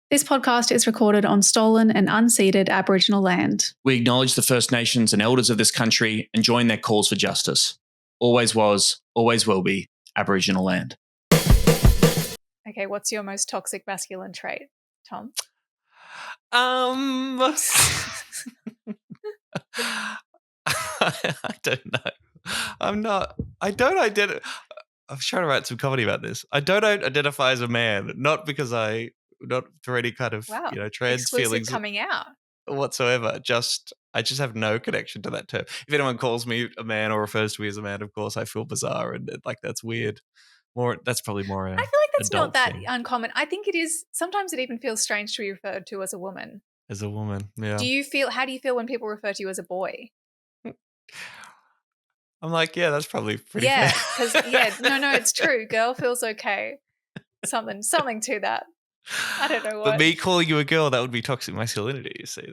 This podcast is recorded on stolen and unceded Aboriginal land. We acknowledge the First Nations and elders of this country and join their calls for justice. Always was, always will be Aboriginal land. Okay, what's your most toxic masculine trait, Tom? I don't know. I don't identify. I'm trying to write some comedy about this. I don't identify as a man, not for any kind of trans exclusive feelings coming out whatsoever. I just have no connection to that term. If anyone calls me a man or refers to me as a man, of course I feel bizarre and like that's weird. That's probably more. I feel like that's not that thing. uncommon. I think it is. Sometimes it even feels strange to be referred to as a woman. As a woman, yeah. How do you feel when people refer to you as a boy? I'm like, yeah, that's probably pretty fair. Because no, it's true. Girl feels okay. Something to that. I don't know what. But me calling you a girl, that would be toxic masculinity, you see.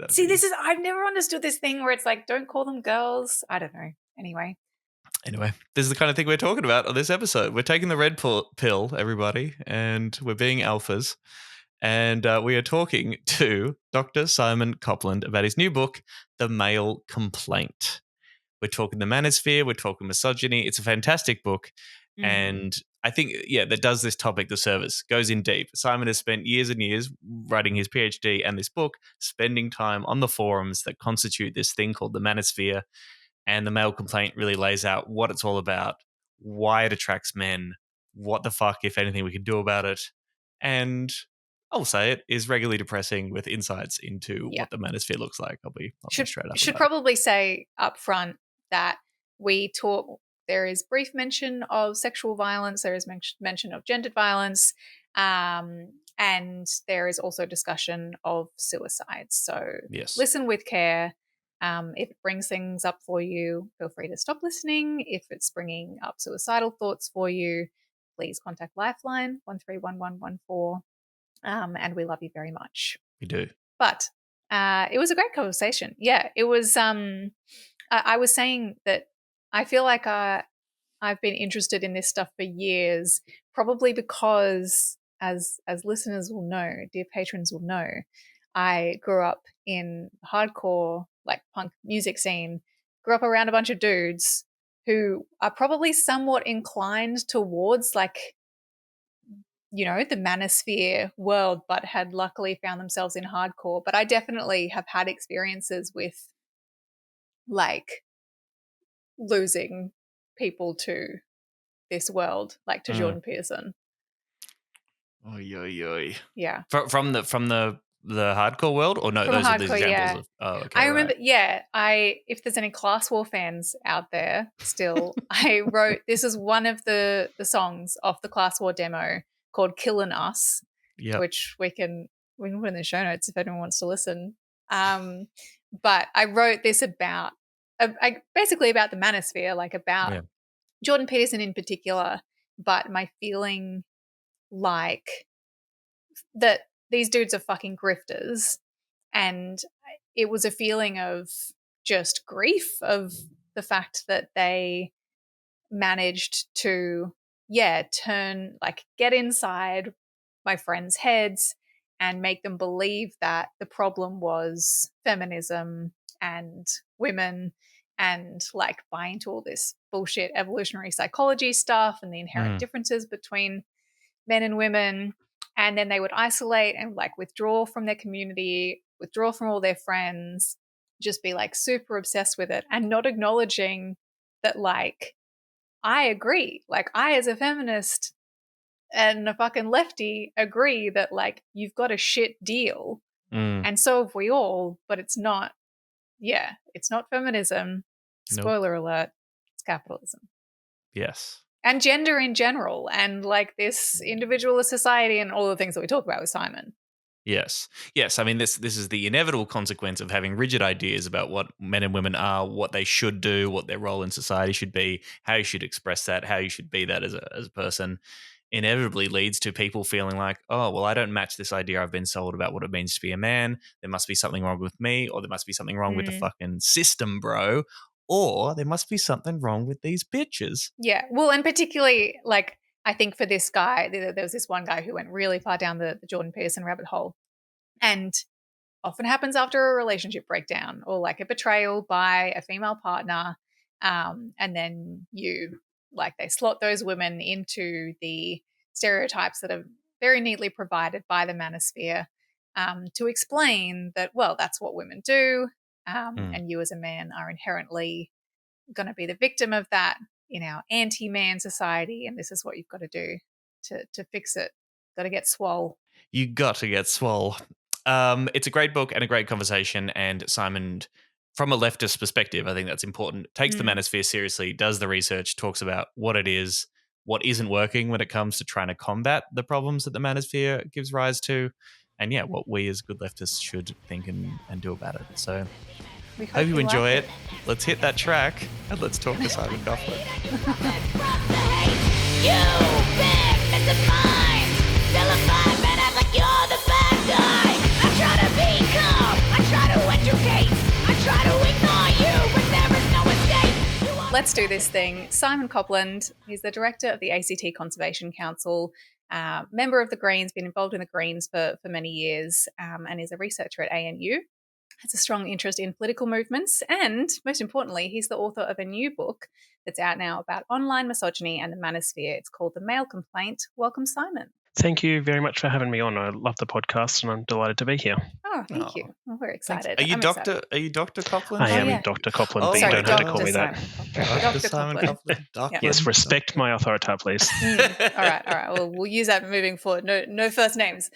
I've never understood this thing where it's like, don't call them girls. I don't know. Anyway, this is the kind of thing we're talking about on this episode. We're taking the red pill, everybody, and we're being alphas. And we are talking to Dr. Simon Copland about his new book, The Male Complaint. We're talking the Manosphere. We're talking misogyny. It's a fantastic book. And I think, that does this topic the service, goes in deep. Simon has spent years and years writing his PhD and this book, spending time on the forums that constitute this thing called the Manosphere. And the Male Complaint really lays out what it's all about, why it attracts men, what the fuck, if anything, we can do about it. And I'll say it is regularly depressing with insights into what the Manosphere looks like. I'll be straight up. Should probably say up front that we talk. There is brief mention of sexual violence. There is mention of gendered violence, and there is also discussion of suicide. So listen with care. If it brings things up for you, feel free to stop listening. If it's bringing up suicidal thoughts for you, please contact Lifeline 131114. And we love you very much. We do. But it was a great conversation. Yeah, it was. I was saying that I feel like I've been interested in this stuff for years, probably because, as listeners will know, dear patrons will know, I grew up in hardcore, like punk music scene, grew up around a bunch of dudes who are probably somewhat inclined towards like, the Manosphere world, but had luckily found themselves in hardcore. But I definitely have had experiences with like losing people to this world, like to Jordan Peterson. Oy. Yeah. From the hardcore world, or no? From those hardcore, are the examples of. Oh, okay. I remember. Yeah. If there's any Class War fans out there, still, I wrote. This is one of the songs off the Class War demo called "Killin' Us," which we can put in the show notes if anyone wants to listen. But I wrote this about. Basically about the Manosphere, like about Jordan Peterson in particular, but my feeling like that these dudes are fucking grifters, and it was a feeling of just grief of the fact that they managed to get inside my friends' heads and make them believe that the problem was feminism and women, and like buy into all this bullshit evolutionary psychology stuff and the inherent differences between men and women. And then they would isolate and like withdraw from their community, withdraw from all their friends, just be like super obsessed with it and not acknowledging that like, I agree. Like I as a feminist and a fucking lefty agree that like you've got a shit deal. And so have we all, but it's not. Yeah, it's not feminism. Spoiler alert, it's capitalism. Yes. And gender in general, and like this individualist society and all the things that we talk about with Simon. Yes. I mean, this is the inevitable consequence of having rigid ideas about what men and women are, what they should do, what their role in society should be, how you should express that, how you should be that as a person. Inevitably leads to people feeling like, oh, well, I don't match this idea I've been sold about what it means to be a man. There must be something wrong with me, or there must be something wrong with the fucking system, bro. Or there must be something wrong with these bitches. Yeah. Well, and particularly, like, I think for this guy, there was this one guy who went really far down the Jordan Peterson rabbit hole. and often happens after a relationship breakdown or like a betrayal by a female partner. And then they slot those women into the stereotypes that are very neatly provided by the Manosphere to explain that, well, that's what women do. And you as a man are inherently going to be the victim of that in our anti-man society. And this is what you've got to do to fix it. Got to get swole. You got to get swole. It's a great book and a great conversation. And Simon, from a leftist perspective, I think that's important. Takes the Manosphere seriously, does the research, talks about what it is, what isn't working when it comes to trying to combat the problems that the Manosphere gives rise to, and what we as good leftists should think and do about it. So we hope you enjoy like it. Let's hit that track and let's talk to Simon Copland. Let's do this thing. Simon Copland, he's the director of the ACT Conservation Council, member of the Greens, been involved in the Greens for many years, and is a researcher at ANU. Has a strong interest in political movements, and most importantly, he's the author of a new book that's out now about online misogyny and the Manosphere. It's called The Male Complaint. Welcome, Simon. Thank you very much for having me on. I love the podcast and I'm delighted to be here. Oh, thank you. Well, we're excited. Are you Dr. Copland? I am Dr. Copland, but you don't have to call me that. Dr. Simon Copland. Yes, respect my authority, please. All right. Well, we'll use that moving forward. No first names.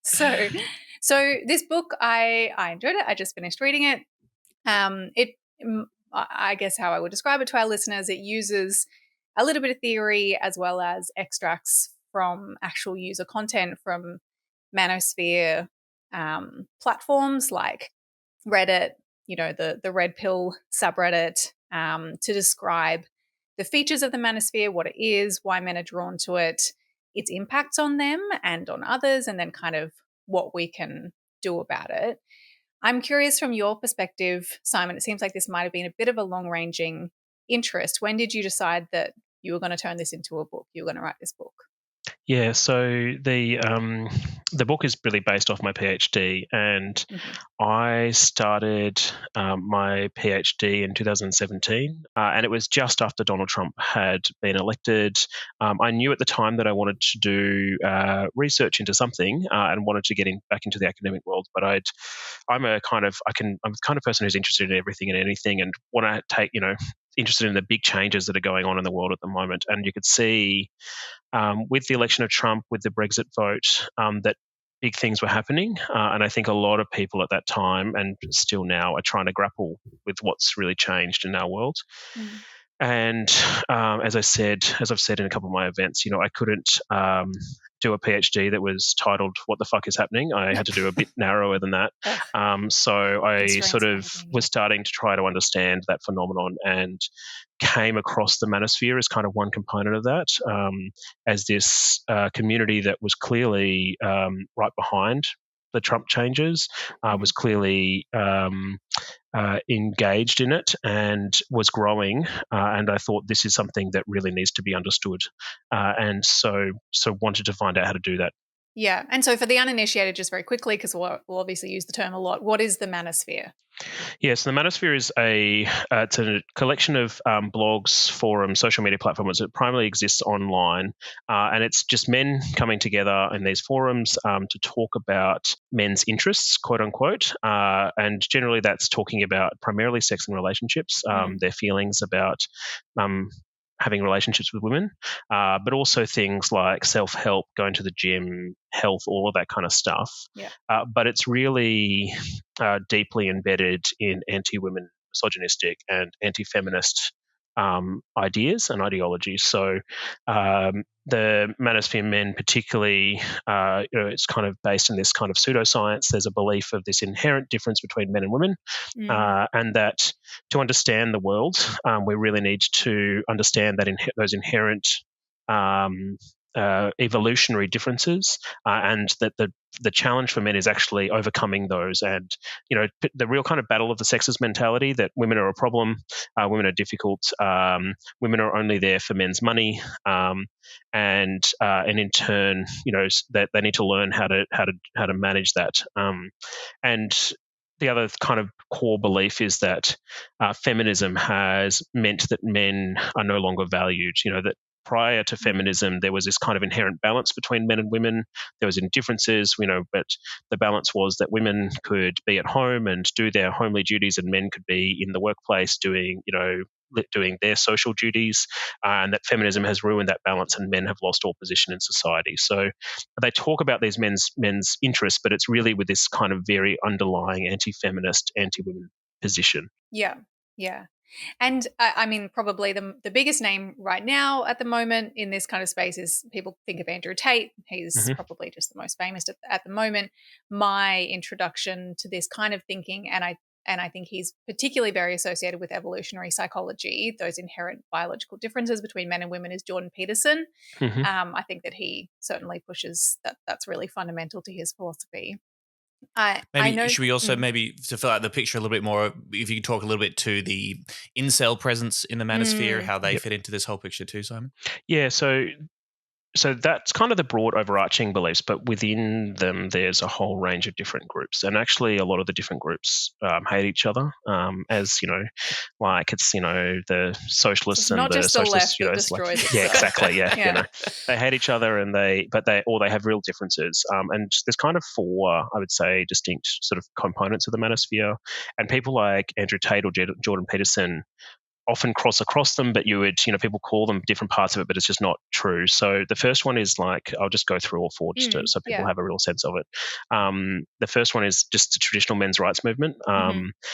So this book, I enjoyed it. I just finished reading it. I guess how I would describe it to our listeners, it uses a little bit of theory as well as extracts from actual user content from Manosphere platforms like Reddit, the Red Pill subreddit, to describe the features of the Manosphere, what it is, why men are drawn to it, its impacts on them and on others, and then kind of what we can do about it. I'm curious from your perspective, Simon, it seems like this might have been a bit of a long-ranging interest. When did you decide that you were going to turn this into a book? You were going to write this book? Yeah, so the book is really based off my PhD, and I started my PhD in 2017, and it was just after Donald Trump had been elected. I knew at the time that I wanted to do research into something and wanted to get back into the academic world, but I'm the kind of person who's interested in everything and anything, and want to take interested in the big changes that are going on in the world at the moment. And you could see with the election of Trump, with the Brexit vote, that big things were happening. And I think a lot of people at that time and still now are trying to grapple with what's really changed in our world. And as I've said in a couple of my events, I couldn't do a PhD that was titled "What the fuck is happening?" I had to do a bit narrower than that. So I sort of was starting to try to understand that phenomenon, and came across the Manosphere as kind of one component of that, as this community that was clearly right behind the Trump changes, was clearly engaged in it and was growing, and I thought this is something that really needs to be understood, and so wanted to find out how to do that. Yeah, and so for the uninitiated, just very quickly, because we'll obviously use the term a lot, what is the Manosphere? Yes, the Manosphere is it's a collection of blogs, forums, social media platforms that primarily exists online, and it's just men coming together in these forums to talk about men's interests, quote unquote, and generally that's talking about primarily sex and relationships, their feelings about having relationships with women, but also things like self-help, going to the gym, health, all of that kind of stuff. Yeah. But it's really deeply embedded in anti-women, misogynistic and anti-feminist ideas and ideologies. So the Manosphere men particularly, it's kind of based in this kind of pseudoscience. There's a belief of this inherent difference between men and women, and that to understand the world, we really need to understand that those inherent evolutionary differences, and that the challenge for men is actually overcoming those. And the real kind of battle of the sexes mentality, that women are a problem, women are difficult, women are only there for men's money, and in turn, that they need to learn how to manage that. And the other kind of core belief is that feminism has meant that men are no longer valued. That prior to feminism, there was this kind of inherent balance between men and women. There was differences, but the balance was that women could be at home and do their homely duties, and men could be in the workplace doing their social duties, and that feminism has ruined that balance, and men have lost all position in society. So they talk about these men's interests, but it's really with this kind of very underlying anti-feminist, anti-women position. Yeah. And I mean, probably the biggest name right now at the moment in this kind of space is, people think of Andrew Tate. He's probably just the most famous at the moment. My introduction to this kind of thinking, and I think he's particularly very associated with evolutionary psychology, those inherent biological differences between men and women, is Jordan Peterson. I think that he certainly pushes that. That's really fundamental to his philosophy. Should we also maybe, to fill out the picture a little bit more, if you could talk a little bit to the incel presence in the manosphere, how they fit into this whole picture too, Simon? Yeah, so that's kind of the broad overarching beliefs, but within them there's a whole range of different groups, and actually a lot of the different groups hate each other. As like it's the socialists, so and not the just socialists, the left that destroys itself. yeah, exactly, yeah. They hate each other, and they have real differences. And there's kind of four, I would say, distinct sort of components of the manosphere, and people like Andrew Tate or Jordan Peterson often cross across them, but people call them different parts of it, but it's just not true. So the first one is I'll just go through all four just so people have a real sense of it. The first one is just the traditional men's rights movement.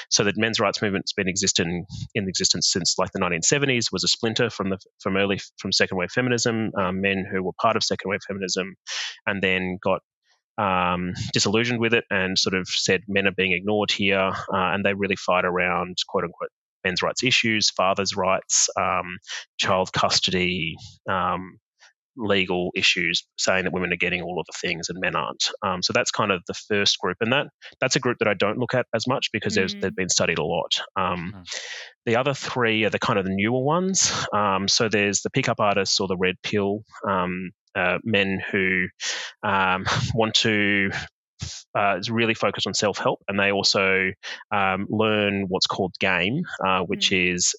So the men's rights movement's been in existence since the 1970s, was a splinter from second wave feminism, men who were part of second wave feminism and then got disillusioned with it and sort of said men are being ignored here, and they really fight around quote unquote men's rights issues, fathers' rights, child custody, legal issues, saying that women are getting all of the things and men aren't. So that's kind of the first group, and that's a group that I don't look at as much because they've been studied a lot. The other three are the kind of the newer ones. So there's the pickup artists or the red pill, men who want to is really focused on self-help, and they also learn what's called game, which is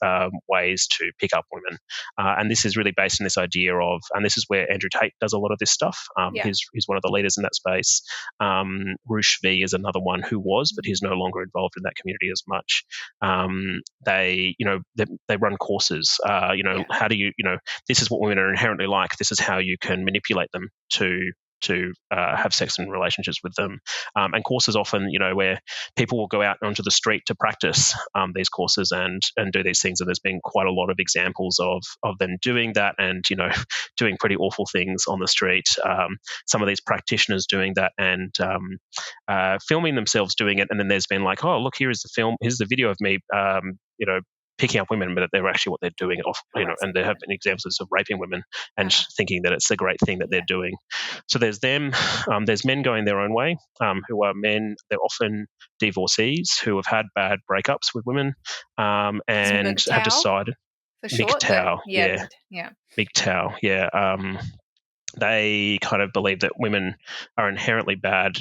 ways to pick up women. And this is really based on this idea of, and this is where Andrew Tate does a lot of this stuff. He's one of the leaders in that space. Roosh V is another one who was, but he's no longer involved in that community as much. They run courses. How do you, this is what women are inherently like. This is how you can manipulate them to have sex and relationships with them. And courses often, where people will go out onto the street to practice these courses and do these things. And there's been quite a lot of examples of them doing that and, doing pretty awful things on the street. Some of these practitioners doing that and filming themselves doing it. And then there's been like, oh, look, here's the video of me, picking up women, but they're actually what they're doing and there have been examples of raping women and thinking that it's the great thing that they're doing. So there's them. There's men going their own way, who are men. They're often divorcees who have had bad breakups with women, and have decided. For short, MGTOW, yeah. They kind of believe that women are inherently bad,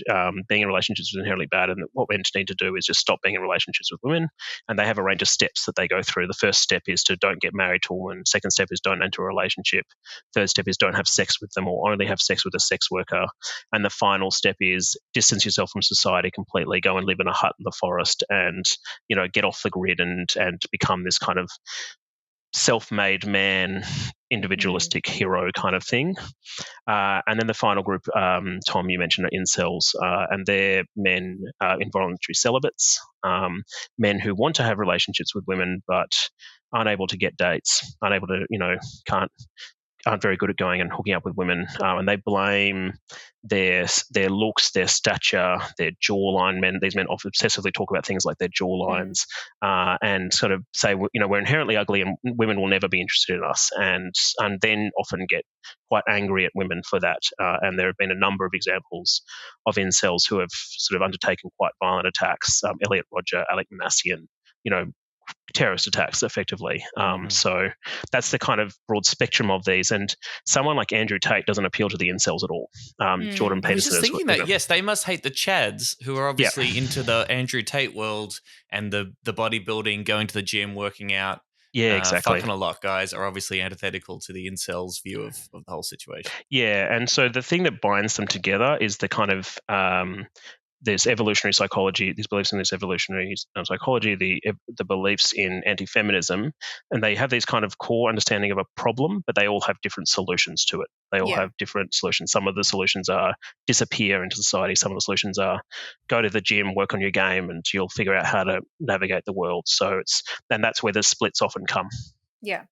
being in relationships is inherently bad, and that what men need to do is just stop being in relationships with women. And they have a range of steps that they go through. The first step is to don't get married to a woman. Second step is don't enter a relationship. Third step is don't have sex with them or only have sex with a sex worker. And the final step is distance yourself from society completely, go and live in a hut in the forest and, get off the grid and become this kind of self-made man, individualistic hero kind of thing. And then the final group, Tom, you mentioned, are incels, and they're men, involuntary celibates, men who want to have relationships with women but aren't able to get dates, unable to, aren't very good at going and hooking up with women, and they blame their looks, their stature, their jawline. These men often obsessively talk about things like their jawlines, and sort of say, we're inherently ugly and women will never be interested in us, and then often get quite angry at women for that. And there have been a number of examples of incels who have sort of undertaken quite violent attacks. Elliot Rodger, Alec Manassian, terrorist attacks, effectively. So that's the kind of broad spectrum of these. And someone like Andrew Tate doesn't appeal to the incels at all. Jordan Peterson. I was just thinking that, yes, they must hate the Chads, who are obviously into the Andrew Tate world and the bodybuilding, going to the gym, working out. Yeah, exactly. Fucking a lot, guys, are obviously antithetical to the incels' view of the whole situation. Yeah, and so the thing that binds them together is the kind of there's evolutionary psychology, these beliefs in this evolutionary psychology, the beliefs in anti-feminism, and they have these kind of core understanding of a problem, but they all have different solutions to it. They all have different solutions. Some of the solutions are disappear into society. Some of the solutions are go to the gym, work on your game, and you'll figure out how to navigate the world. So that's where the splits often come. Yeah.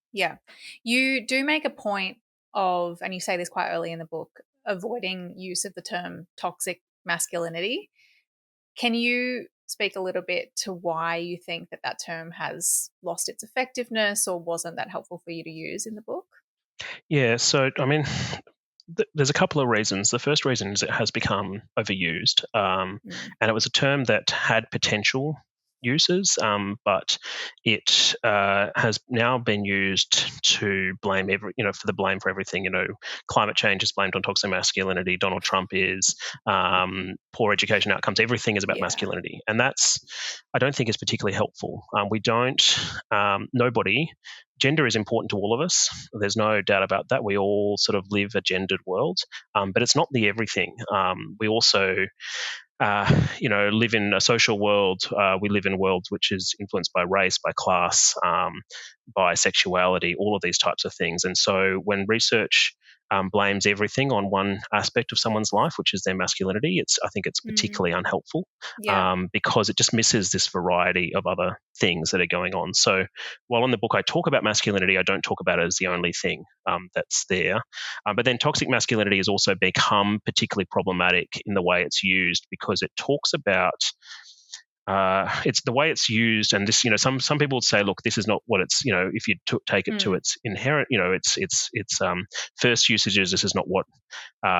You do make a point of, and you say this quite early in the book, avoiding use of the term toxic masculinity. Can you speak a little bit to why you think that term has lost its effectiveness or wasn't that helpful for you to use in the book? Yeah, so, I mean, there's a couple of reasons. The first reason is it has become overused, and it was a term that had potential uses, but it has now been used to blame for the blame for everything. Climate change is blamed on toxic masculinity. Donald Trump is poor education outcomes. Everything is about masculinity, and I don't think is particularly helpful. Gender is important to all of us. There's no doubt about that. We all sort of live a gendered world, but it's not the everything. We also live in a social world. We live in a world which is influenced by race, by class, by sexuality, all of these types of things. And so when research blames everything on one aspect of someone's life, which is their masculinity, I think it's particularly unhelpful because it just misses this variety of other things that are going on. So while in the book I talk about masculinity, I don't talk about it as the only thing that's there. But then toxic masculinity has also become particularly problematic in the way it's used because it talks about it's the way it's used, and this, some people would say, look, this is not what it's, if you take it to its inherent, its first usages, this is not what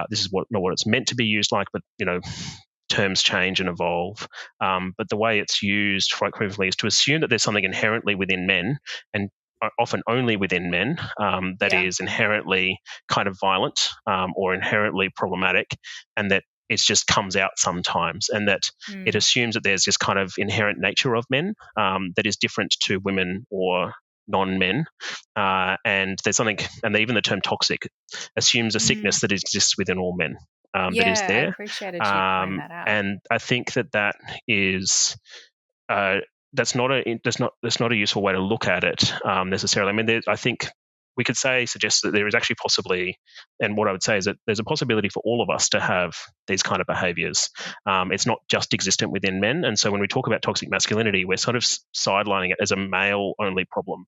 it's meant to be used like, but terms change and evolve. But the way it's used quite frequently is to assume that there's something inherently within men, and often only within men, that is inherently kind of violent or inherently problematic, and that it just comes out sometimes, and that it assumes that there's this kind of inherent nature of men that is different to women or non-men, and there's something, and even the term toxic assumes a sickness that exists within all men that is there. I appreciated you pointing that out. And I think that is that's not a useful way to look at it necessarily. I mean, I think we could suggest that there is actually possibly, and what I would say is that there's a possibility for all of us to have these kind of behaviors. It's not just existent within men. And so when we talk about toxic masculinity, we're sort of sidelining it as a male-only problem,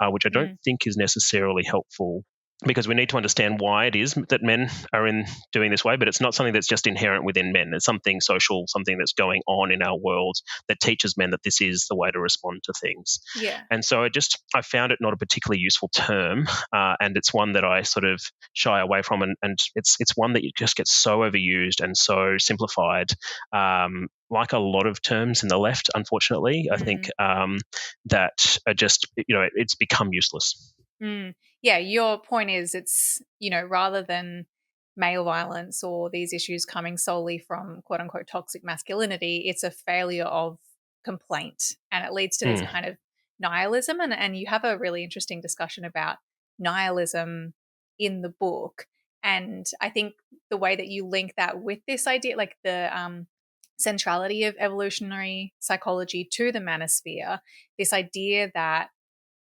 which I don't think is necessarily helpful, because we need to understand why it is that men are doing this way, but it's not something that's just inherent within men. It's something social, something that's going on in our world that teaches men that this is the way to respond to things. Yeah. And so I found it not a particularly useful term, and it's one that I sort of shy away from, and it's one that just gets so overused and so simplified, like a lot of terms in the left, unfortunately. I think that are just, it's become useless. Yeah, your point is it's, rather than male violence or these issues coming solely from quote unquote toxic masculinity, it's a failure of complaint, and it leads to this kind of nihilism. And you have a really interesting discussion about nihilism in the book. And I think the way that you link that with this idea, like the centrality of evolutionary psychology to the manosphere, this idea that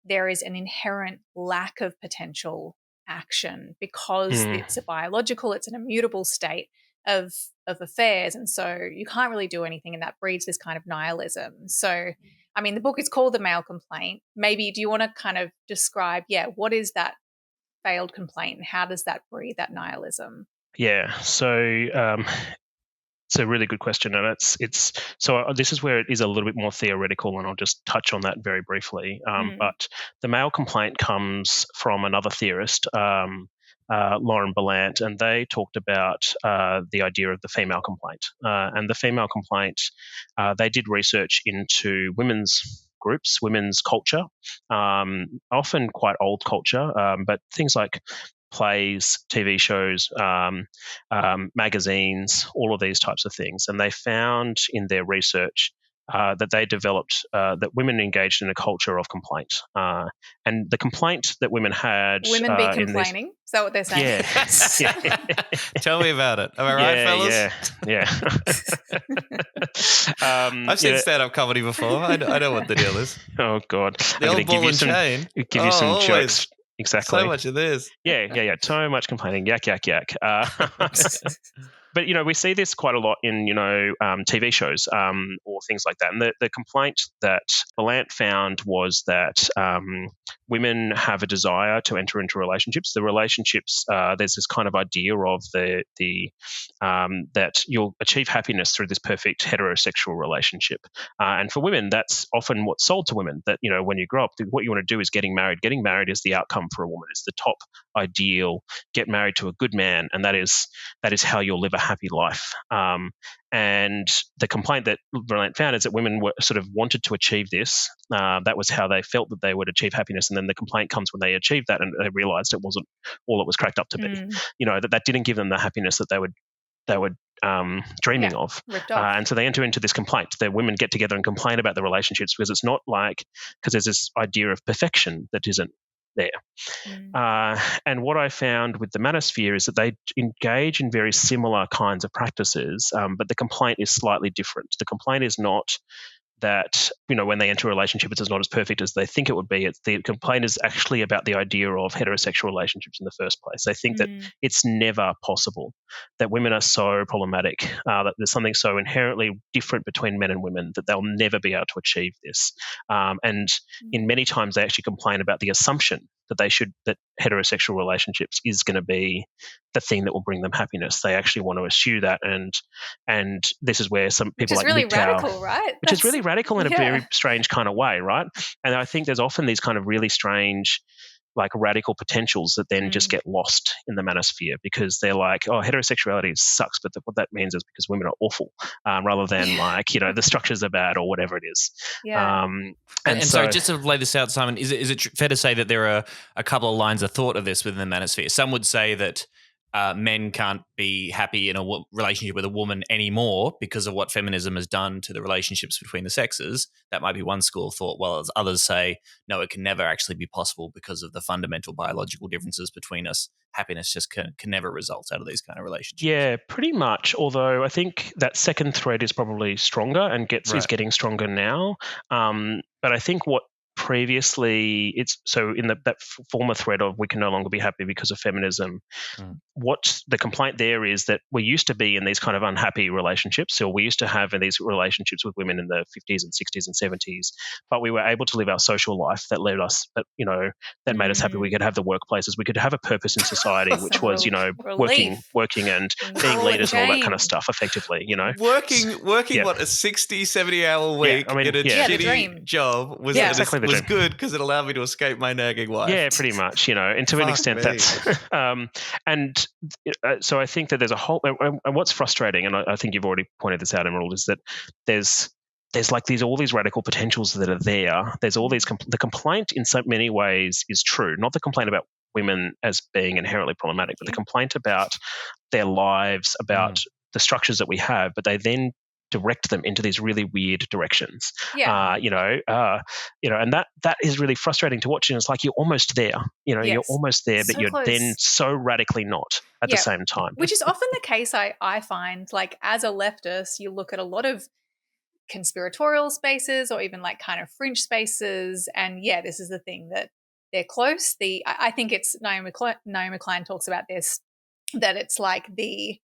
there is an inherent lack of potential action because it's an immutable state of affairs. And so you can't really do anything, and that breeds this kind of nihilism. So, I mean, the book is called The Male Complaint. Maybe do you want to kind of describe, what is that failed complaint, and how does that breed that nihilism? Yeah, so it's a really good question, and it's so this is where it is a little bit more theoretical, and I'll just touch on that very briefly. But the male complaint comes from another theorist, Lauren Berlant, and they talked about the idea of the female complaint. And the female complaint, they did research into women's groups, women's culture, often quite old culture, but things like plays, TV shows, magazines, all of these types of things. And they found in their research that they developed that women engaged in a culture of complaint. And the complaint that women had... Women be complaining? Is that what they're saying? Yeah. Tell me about it. Am I right, fellas? Yeah. I've seen stand-up comedy before. I know what the deal is. Oh, God. The old ball and chain. Give you some jokes. Exactly. So much of this. Yeah. So much complaining. Yak. But, we see this quite a lot in, TV shows or things like that. And the complaint that Berlant found was that women have a desire to enter into relationships. The relationships, there's this kind of idea of that you'll achieve happiness through this perfect heterosexual relationship. And for women, that's often what's sold to women, that, when you grow up, what you want to do is getting married. Getting married is the outcome for a woman. It's the top ideal. Get married to a good man, and that is how you'll live a happy life. And the complaint that Berlant found is that women were sort of wanted to achieve this. That was how they felt that they would achieve happiness. And then the complaint comes when they achieved that and they realized it wasn't all it was cracked up to be. That didn't give them the happiness that they were dreaming of. And so they enter into this complaint. The women get together and complain about the relationships because it's not because there's this idea of perfection that isn't there. And what I found with the Manosphere is that they engage in very similar kinds of practices, but the complaint is slightly different. The complaint is not that, when they enter a relationship, it's not as perfect as they think it would be. The complaint is actually about the idea of heterosexual relationships in the first place. They think that it's never possible, that women are so problematic, that there's something so inherently different between men and women that they'll never be able to achieve this. And in many times they actually complain about the assumption that heterosexual relationships is going to be the thing that will bring them happiness. They actually want to eschew that, and this is where some people which is really radical, right? Which is really radical in a very strange kind of way, right? And I think there's often these kind of really strange, radical potentials that then just get lost in the Manosphere because they're like, oh, heterosexuality sucks, but what that means is because women are awful, rather than the structures are bad or whatever it is. Yeah. And so just to lay this out, Simon, is it fair to say that there are a couple of lines of thought of this within the Manosphere? Some would say that men can't be happy in a relationship with a woman anymore because of what feminism has done to the relationships between the sexes. That might be one school of thought, while others say, no, it can never actually be possible because of the fundamental biological differences between us. Happiness just can never result out of these kind of relationships. Yeah, pretty much, although I think that second thread is probably stronger and is getting stronger now. But I think what previously it's so in that former thread of we can no longer be happy because of feminism. What the complaint there is that we used to be in these kind of unhappy relationships. So we used to have in these relationships with women in the 50s and 60s and 70s, but we were able to live our social life that led us, that made us happy. We could have the workplaces, we could have a purpose in society, which was, working and being leaders and all that kind of stuff effectively, Working what, a 60, 70 hour week in a shitty job was exactly was good because it allowed me to escape my nagging wife. Yeah, pretty much, and to an extent that's so I think that there's a whole, and what's frustrating, and I think you've already pointed this out, Emerald, is that there's all these radical potentials that are there. There's all these, the complaint in so many ways is true, not the complaint about women as being inherently problematic, but the complaint about their lives, about the structures that we have, but they then direct them into these really weird directions. And that is really frustrating to watch. And it's like you're almost there. You're almost there, but you're close. Then so radically not at the same time. Which is often the case. I find, as a leftist, you look at a lot of conspiratorial spaces or even kind of fringe spaces, and this is the thing that they're close. I think it's Naomi Klein talks about this, that it's like the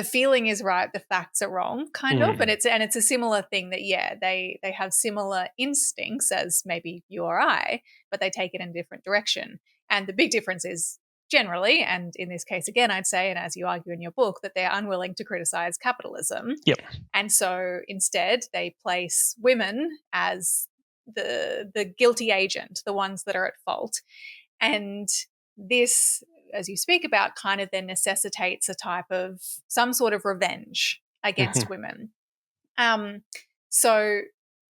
feeling is right, the facts are wrong, kind of, and it's a similar thing that they have similar instincts as maybe you or I, but they take it in a different direction. And the big difference is generally, and in this case again, I'd say, and as you argue in your book, that they're unwilling to criticize capitalism. Yep. And so instead they place women as the guilty agent, the ones that are at fault. And this, as you speak about, kind of then necessitates a type of some sort of revenge against women. So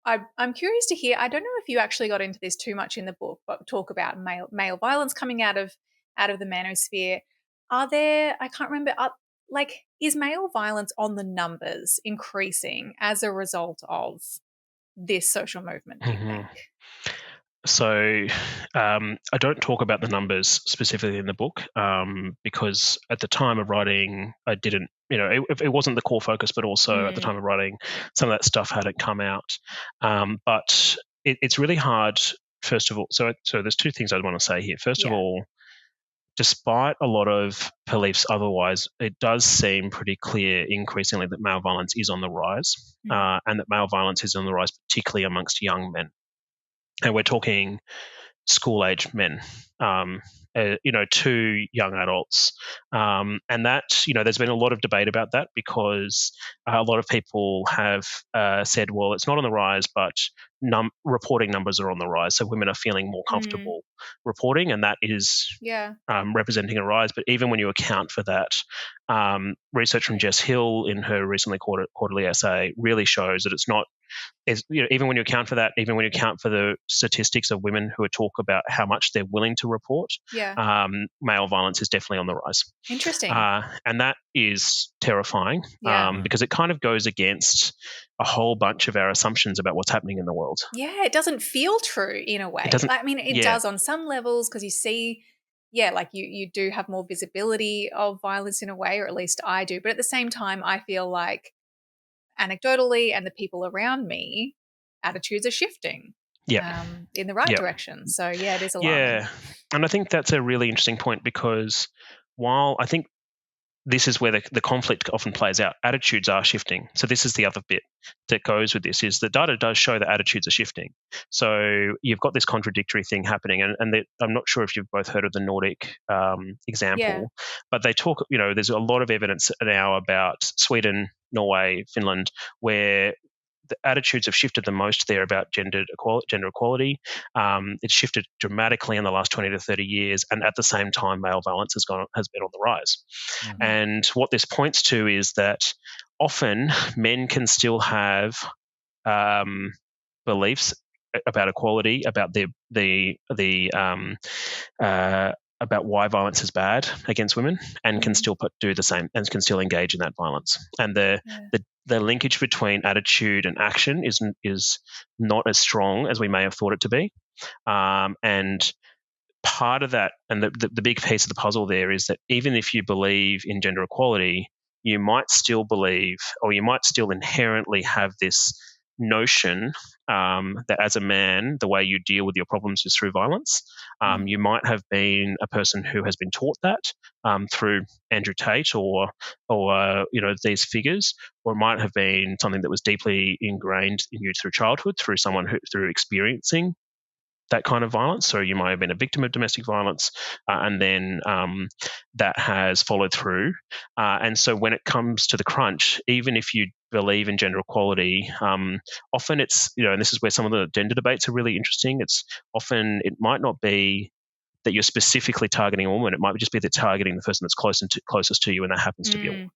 I'm curious to hear, I don't know if you actually got into this too much in the book, but talk about male violence coming out of the manosphere. Are there, I can't remember, is male violence on the numbers increasing as a result of this social movement, do you think? So I don't talk about the numbers specifically in the book because at the time of writing, I didn't, it wasn't the core focus, but also at the time of writing, some of that stuff hadn't come out. But it's really hard, first of all. So there's two things I want to say here. First of all, despite a lot of beliefs otherwise, it does seem pretty clear increasingly that male violence is on the rise and that male violence is on the rise, particularly amongst young men. And we're talking school-age men, to young adults. And that, there's been a lot of debate about that because a lot of people have said, well, it's not on the rise, but reporting numbers are on the rise. So women are feeling more comfortable reporting, and that is representing a rise. But even when you account for that, research from Jess Hill in her recently quarterly essay really shows that it's not. Even when you account for that, even when you account for the statistics of women who talk about how much they're willing to report, male violence is definitely on the rise. Interesting. And that is terrifying because it kind of goes against a whole bunch of our assumptions about what's happening in the world. Yeah, it doesn't feel true in a way. It does on some levels because you see, you do have more visibility of violence in a way, or at least I do. But at the same time, I feel like anecdotally and the people around me, attitudes are shifting in the right direction. So, it is alarming. Yeah, and I think that's a really interesting point because while I think this is where the conflict often plays out, attitudes are shifting. So this is the other bit that goes with this, is the data does show that attitudes are shifting. So you've got this contradictory thing happening, and I'm not sure if you've both heard of the Nordic example, but they talk, there's a lot of evidence now about Sweden, Norway, Finland, where the attitudes have shifted the most there about gender equality. It's shifted dramatically in the last 20 to 30 years, and at the same time, male violence has been on the rise. And what this points to is that often men can still have beliefs about equality, about about why violence is bad against women, and can still do the same and can still engage in that violence. And the linkage between attitude and action is not as strong as we may have thought it to be. And part of that, and the big piece of the puzzle there, is that even if you believe in gender equality, you might still believe, or you might still inherently have this notion that as a man, the way you deal with your problems is through violence. You might have been a person who has been taught that through Andrew Tate or these figures, or it might have been something that was deeply ingrained in you through childhood, through someone through experiencing that kind of violence. So you might have been a victim of domestic violence, and then that has followed through. And so when it comes to the crunch, even if you believe in gender equality, often it's, and this is where some of the gender debates are really interesting. It might not be that you're specifically targeting a woman. It might just be that targeting the person that's closest to you, and that happens to be a woman.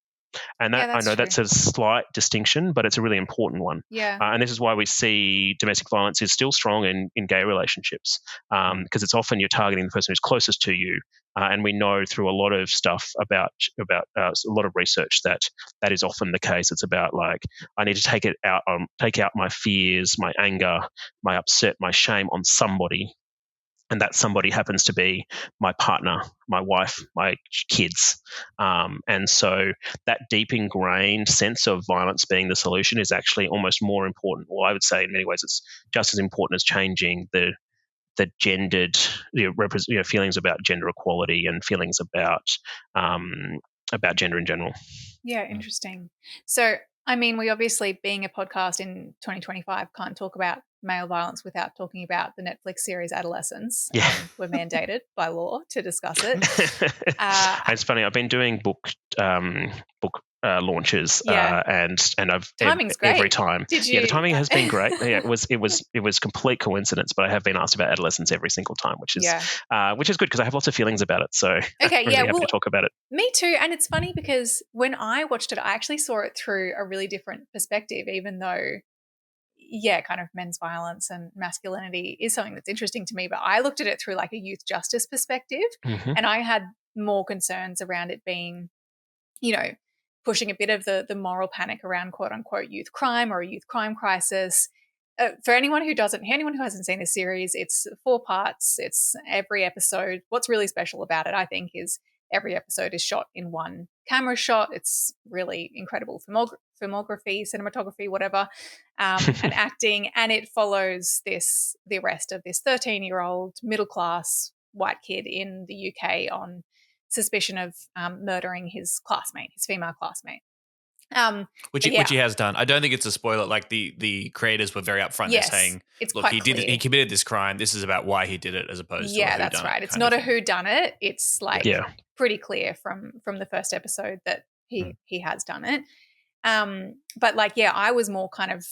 And that, I know that's a slight distinction, but it's a really important one. Yeah. And this is why we see domestic violence is still strong in gay relationships, because it's often you're targeting the person who's closest to you. And we know through a lot of stuff about a lot of research that is often the case. It's about I need to take out my fears, my anger, my upset, my shame on somebody. And that somebody happens to be my partner, my wife, my kids. And so that deep ingrained sense of violence being the solution is actually almost more important. Well, I would say in many ways it's just as important as changing the gendered feelings about gender equality and feelings about gender in general. Yeah, interesting. So I mean, we obviously, being a podcast in 2025, can't talk about male violence without talking about the Netflix series Adolescence. Yeah. We're mandated by law to discuss it. It's funny. I've been doing book launches, and I've timing's every great. time. Did you? Yeah, the timing has been great. Yeah, it was complete coincidence, but I have been asked about Adolescence every single time, which is good because I have lots of feelings about it. So okay, really happy to talk about it. Me too, and it's funny because when I watched it, I actually saw it through a really different perspective, even though, kind of men's violence and masculinity is something that's interesting to me, but I looked at it through like a youth justice perspective, and I had more concerns around it being, pushing a bit of the moral panic around quote unquote youth crime or a youth crime crisis. For anyone who hasn't seen the series, it's 4 parts. It's every episode. What's really special about it, I think, is every episode is shot in one camera shot. It's really incredible filmography, cinematography, whatever, and acting. And it follows the arrest of this 13-year-old middle-class white kid in the UK on suspicion of murdering his female classmate. Which he has done. I don't think it's a spoiler. Like the creators were very upfront. Yes, they're saying, it's look, quite he clear. He committed this crime. This is about why he did it, as opposed to a whodunit. That's right. It's not a whodunit. It's like pretty clear from the first episode that he has done it. But I was more kind of,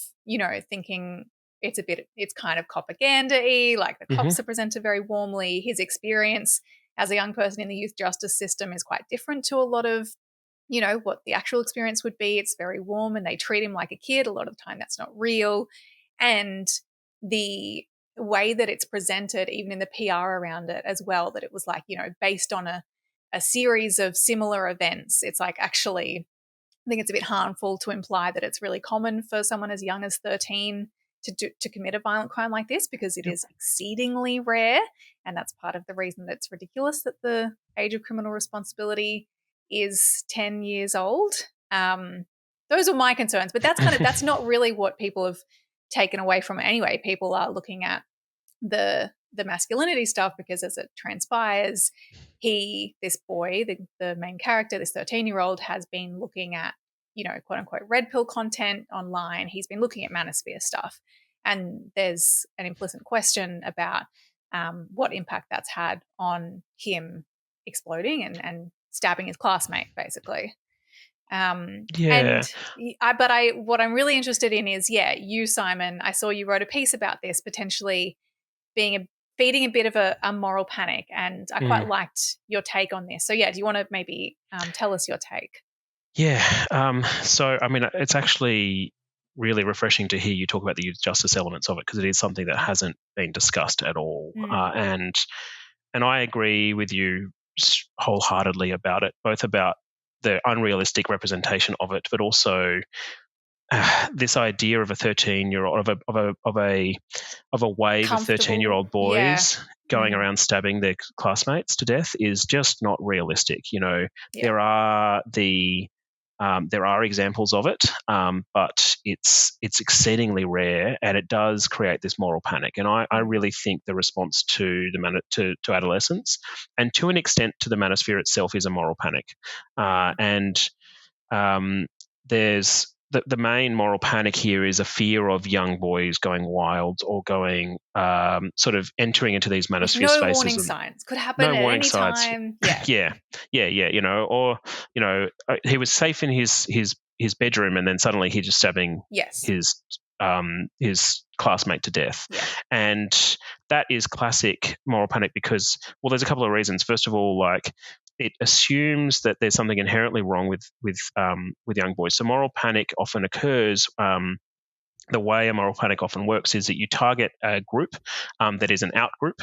thinking it's kind of propaganda-y, like the cops are presented very warmly. His experience as a young person in the youth justice system is quite different to a lot of, what the actual experience would be. It's very warm and they treat him like a kid. A lot of the time that's not real. And the way that it's presented, even in the PR around it as well, that it was like, based on a series of similar events. It's like, actually, I think it's a bit harmful to imply that it's really common for someone as young as 13 to commit a violent crime like this, because it is exceedingly rare. And that's part of the reason that it's ridiculous that the age of criminal responsibility is 10 years old. Those are my concerns, but that's not really what people have taken away from it anyway. People are looking at the masculinity stuff because, as it transpires, this boy, the main character, this 13-year-old, has been looking at, quote unquote red pill content online. He's been looking at Manosphere stuff, and there's an implicit question about what impact that's had on him exploding and stabbing his classmate, basically. What I'm really interested in is, you, Simon, I saw you wrote a piece about this potentially feeding a bit of a moral panic, and I quite liked your take on this. So, do you want to maybe tell us your take? Yeah. So, I mean, it's actually really refreshing to hear you talk about the youth justice elements of it, because it is something that hasn't been discussed at all. And I agree with you wholeheartedly about it, both about the unrealistic representation of it, but also this idea of a 13-year-old, of a wave of 13-year-old boys going around stabbing their classmates to death is just not realistic. There are there are examples of it, but it's exceedingly rare, and it does create this moral panic. And I really think the response to adolescence, and to an extent to the Manosphere itself, is a moral panic. There's the main moral panic here is a fear of young boys going wild or going sort of entering into these Manosphere spaces. No warning signs. Could happen at any time. Yeah. He was safe in his bedroom, and then suddenly he's just stabbing his classmate to death. And that is classic moral panic because, well, there's a couple of reasons. First of all, like, it assumes that there's something inherently wrong with young boys. So moral panic often occurs. The way a moral panic often works is that you target a group that is an out group,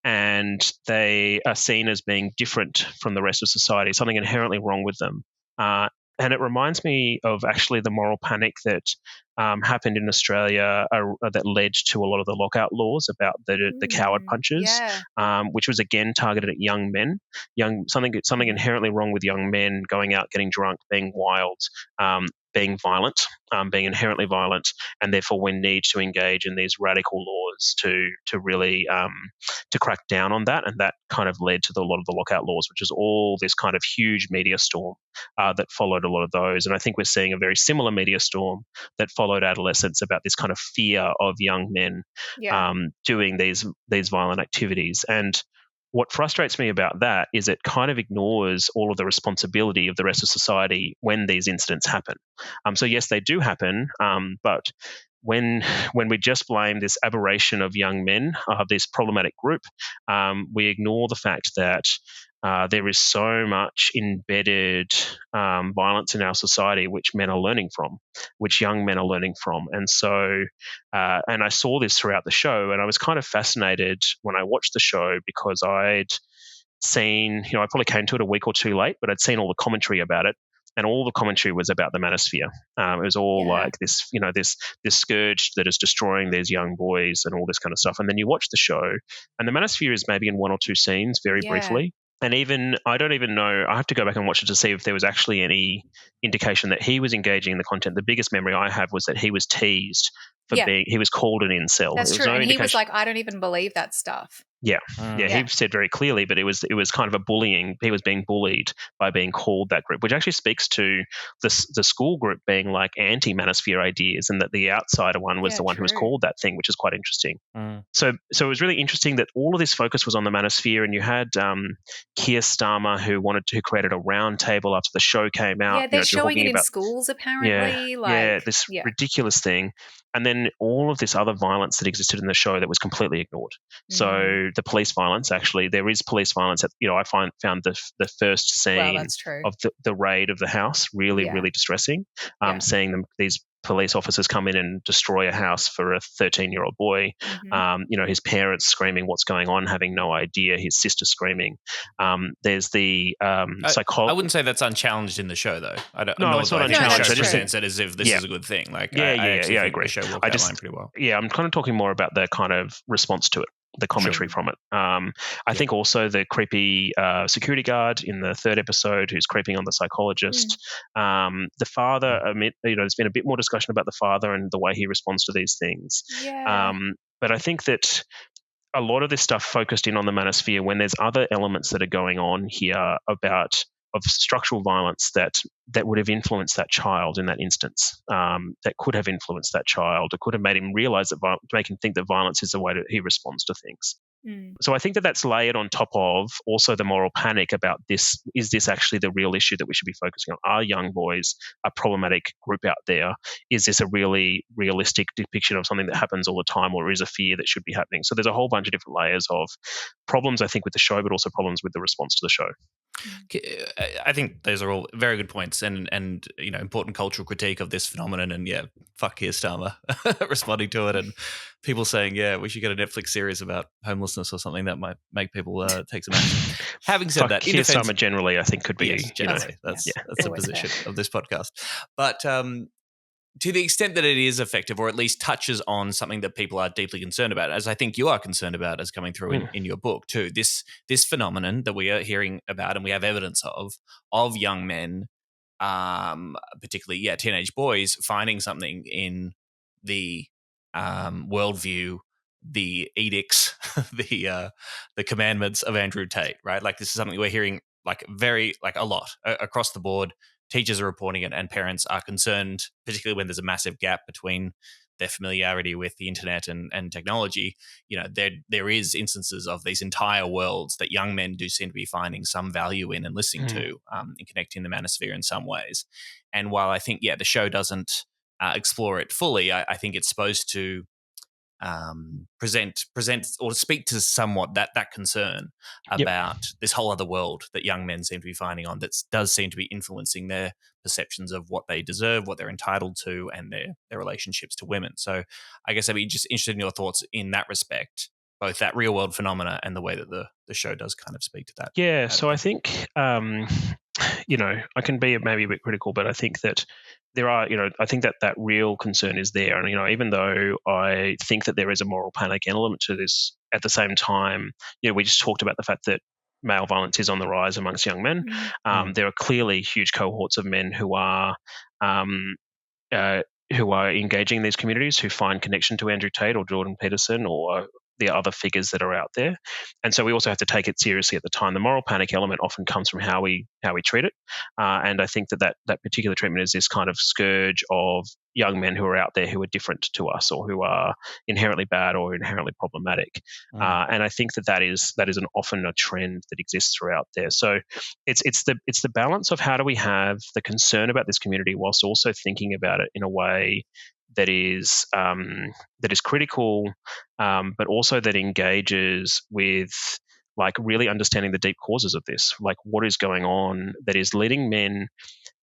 and they are seen as being different from the rest of society, something inherently wrong with them. And it reminds me of actually the moral panic that happened in Australia that led to a lot of the lockout laws about the coward punches, which was again targeted at young men. Something inherently wrong with young men going out, getting drunk, being wild, being violent, being inherently violent, and therefore we need to engage in these radical laws to really to crack down on that. And that kind of led to a lot of the lockout laws, which is all this kind of huge media storm that followed a lot of those. And I think we're seeing a very similar media storm that followed adolescence about this kind of fear of young men doing these violent activities. And what frustrates me about that is it kind of ignores all of the responsibility of the rest of society when these incidents happen. So yes, they do happen, but when we just blame this aberration of young men, of this problematic group, we ignore the fact that there is so much embedded violence in our society which men are learning from, which young men are learning from. And so, and I saw this throughout the show, and I was kind of fascinated when I watched the show because I'd seen, I probably came to it a week or two late, but I'd seen all the commentary about it. And all the commentary was about the Manosphere. It was all like this, this scourge that is destroying these young boys and all this kind of stuff. And then you watch the show, and the Manosphere is maybe in one or two scenes, very briefly. And even, I don't even know, I have to go back and watch it to see if there was actually any indication that he was engaging in the content. The biggest memory I have was that he was teased for he was called an incel. That's true. And he was like, I don't even believe that stuff. Yeah. He said very clearly, but it was kind of a bullying. He was being bullied by being called that group, which actually speaks to the school group being like anti-Manosphere ideas, and that the outsider one was the one who was called that thing, which is quite interesting. So it was really interesting that all of this focus was on the Manosphere, and you had Keir Starmer who created a round table after the show came out. Yeah, they're showing it in schools apparently. This ridiculous thing. And then all of this other violence that existed in the show that was completely ignored. So the police violence, actually, there is police violence. I found the first scene of the raid of the house really distressing. Seeing these police officers come in and destroy a house for a 13-year-old boy. His parents screaming, "What's going on?" having no idea. His sister screaming. There's the psychology. I wouldn't say that's unchallenged in the show, though. No, it's not unchallenged. I just sense it as if this is a good thing. Like, I agree. The show will outline pretty well. Yeah, I'm kind of talking more about the kind of response to it, the commentary from it. I think also the creepy security guard in the third episode who's creeping on the psychologist. The father, there's been a bit more discussion about the father and the way he responds to these things. But I think that a lot of this stuff focused in on the Manosphere when there's other elements that are going on here of structural violence that would have influenced that child in that instance, that could have influenced that child, or could have made him realize that, make him think that violence is the way that he responds to things. So I think that that's layered on top of also the moral panic about this. Is this actually the real issue that we should be focusing on? Are young boys a problematic group out there? Is this a really realistic depiction of something that happens all the time, or is a fear that should be happening? So there's a whole bunch of different layers of problems, I think, with the show, but also problems with the response to the show. I think those are all very good points and important cultural critique of this phenomenon. And fuck Keir Starmer responding to it, and people saying, we should get a Netflix series about homelessness or something that might make people take some action. Having said that, Keir Starmer generally, I think, could be generally. That's the position of this podcast. But to the extent that it is effective, or at least touches on something that people are deeply concerned about, as I think you are concerned about, as coming through in your book too, this phenomenon that we are hearing about and we have evidence of young men, particularly teenage boys, finding something in the worldview, the edicts, the commandments of Andrew Tate, right? Like, this is something we're hearing a lot across the board. Teachers are reporting it, and parents are concerned, particularly when there's a massive gap between their familiarity with the internet and technology. There is instances of these entire worlds that young men do seem to be finding some value in and listening to, in connecting the Manosphere in some ways. And while I think, the show doesn't explore it fully, I think it's supposed to present or speak to somewhat that concern about this whole other world that young men seem to be finding on, that does seem to be influencing their perceptions of what they deserve, what they're entitled to, and their relationships to women. So I guess I'd be just interested in your thoughts in that respect, both that real world phenomena and the way that the show does kind of speak to that. Yeah, so I think, I can be maybe a bit critical, but I think that there are, I think that real concern is there. And, even though I think that there is a moral panic element to this, at the same time, we just talked about the fact that male violence is on the rise amongst young men. There are clearly huge cohorts of men who are who are engaging in these communities, who find connection to Andrew Tate or Jordan Peterson or the other figures that are out there. And so we also have to take it seriously at the time. The moral panic element often comes from how we treat it. And I think that particular treatment is this kind of scourge of young men who are out there who are different to us or who are inherently bad or inherently problematic. And I think that is often a trend that exists throughout there. So it's the balance of how do we have the concern about this community whilst also thinking about it in a way that is critical, but also that engages with like really understanding the deep causes of this, like what is going on that is leading men.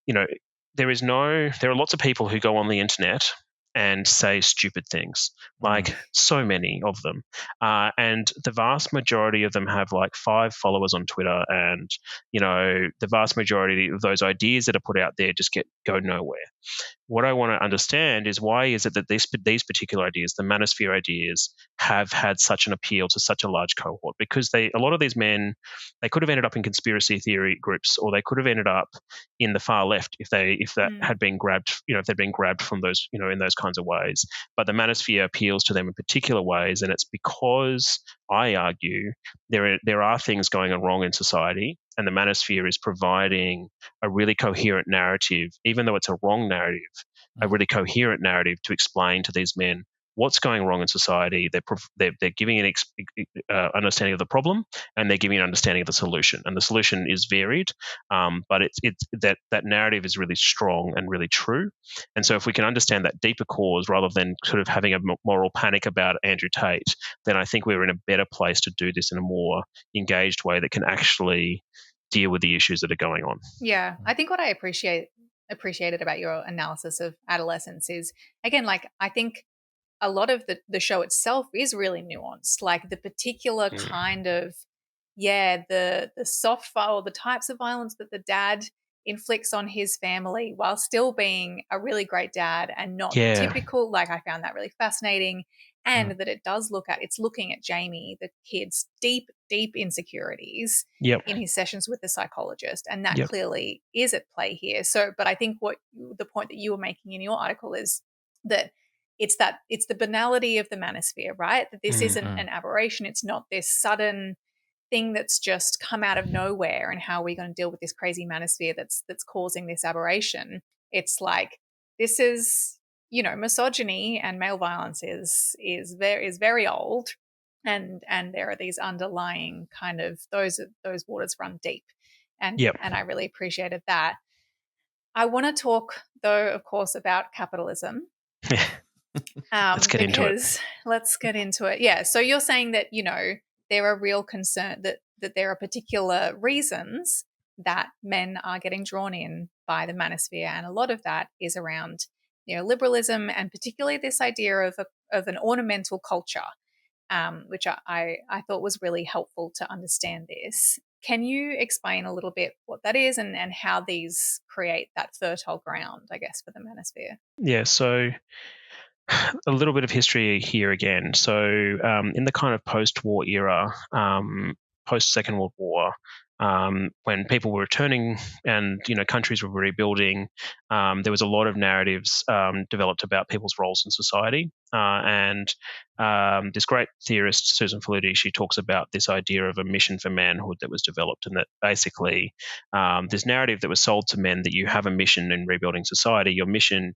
There are lots of people who go on the internet and say stupid things, like so many of them. And the vast majority of them have like 5 followers on Twitter. And, the vast majority of those ideas that are put out there just go nowhere. What I want to understand is why is it that these particular ideas, the Manosphere ideas, have had such an appeal to such a large cohort? Because a lot of these men, they could have ended up in conspiracy theory groups, or they could have ended up in the far left if that had been grabbed, if they'd been grabbed from those, in those kinds of ways. But the Manosphere appeals to them in particular ways, and it's because I argue there are things going on wrong in society, and the Manosphere is providing a really coherent narrative, even though it's a wrong narrative, a really coherent narrative to explain to these men what's going wrong in society. They're giving an understanding of the problem, and they're giving an understanding of the solution. And the solution is varied, but that narrative is really strong and really true. And so if we can understand that deeper cause rather than sort of having a moral panic about Andrew Tate, then I think we're in a better place to do this in a more engaged way that can actually deal with the issues that are going on. Yeah, I think what I appreciated about your analysis of adolescence is, again, like I think a lot of the show itself is really nuanced, like the particular kind of, the soft or the types of violence that the dad inflicts on his family while still being a really great dad and not the typical, like I found that really fascinating. And that it's looking at Jamie, the kid's deep insecurities in his sessions with the psychologist. And that clearly is at play here. So, but I think the point that you were making in your article is that it's the banality of the Manosphere, right? That this isn't an aberration. It's not this sudden thing that's just come out of nowhere, and how are we going to deal with this crazy Manosphere that's causing this aberration. It's like, this is, misogyny and male violence is very old, and there are these underlying kind of those waters run deep, and I really appreciated that. I want to talk though, of course, about capitalism. Let's get into it. Yeah. So you're saying that, there are real concern that there are particular reasons that men are getting drawn in by the Manosphere, and a lot of that is around neoliberalism, and particularly this idea of an ornamental culture, which I thought was really helpful to understand this. Can you explain a little bit what that is and how these create that fertile ground, I guess, for the Manosphere? Yeah. So a little bit of history here again. So in the kind of post-war era, post-Second World War, when people were returning and countries were rebuilding, there was a lot of narratives developed about people's roles in society. And this great theorist, Susan Faludi, she talks about this idea of a mission for manhood that was developed, and that basically this narrative that was sold to men that you have a mission in rebuilding society. Your mission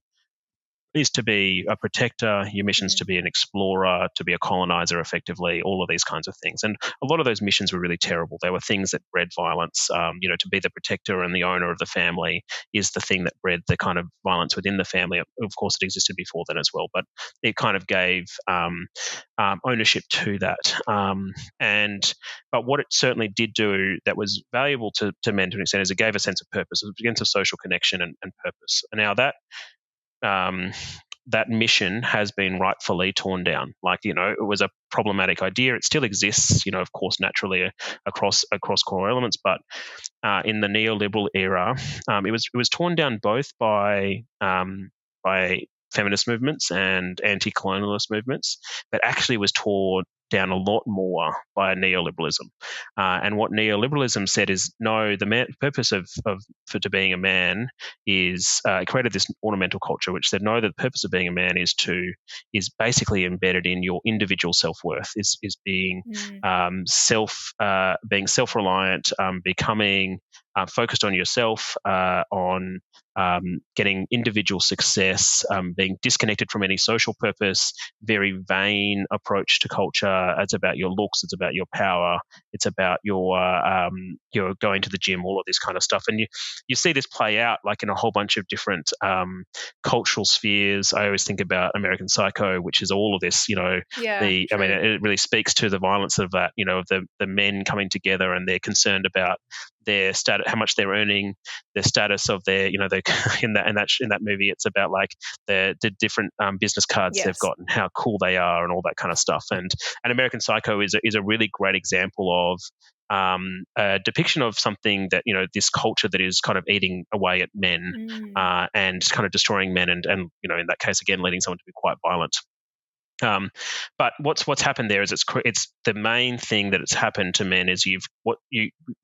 is to be a protector, your mission is to be an explorer, to be a colonizer effectively, all of these kinds of things. And a lot of those missions were really terrible. They were things that bred violence. To be the protector and the owner of the family is the thing that bred the kind of violence within the family. Of course, it existed before then as well, but it kind of gave ownership to that. But what it certainly did do that was valuable to men to an extent is it gave a sense of purpose, a sense of social connection and purpose. And now that mission has been rightfully torn down. It was a problematic idea. It still exists, of course, naturally across core elements. But in the neoliberal era, it was torn down both by feminist movements and anti-colonialist movements, but actually was torn down a lot more by neoliberalism. And what neoliberalism said is, no, the purpose to being a man is it created this ornamental culture which said, no, the purpose of being a man is basically embedded in your individual self-worth, is being being self-reliant, becoming focused on yourself, on getting individual success, being disconnected from any social purpose, very vain approach to culture. It's about your looks, it's about your power, it's about your going to the gym, all of this kind of stuff. And you see this play out like in a whole bunch of different cultural spheres. I always think about American Psycho, which is all of this, it really speaks to the violence of that, of the men coming together and they're concerned about their status, how much they're earning, the status of their, in that movie, it's about like the different business cards they've got and how cool they are and all that kind of stuff. And American Psycho is a really great example of a depiction of something that, this culture that is kind of eating away at men and kind of destroying men and in that case, again, leading someone to be quite violent. But what's happened there is it's the main thing that it's happened to men is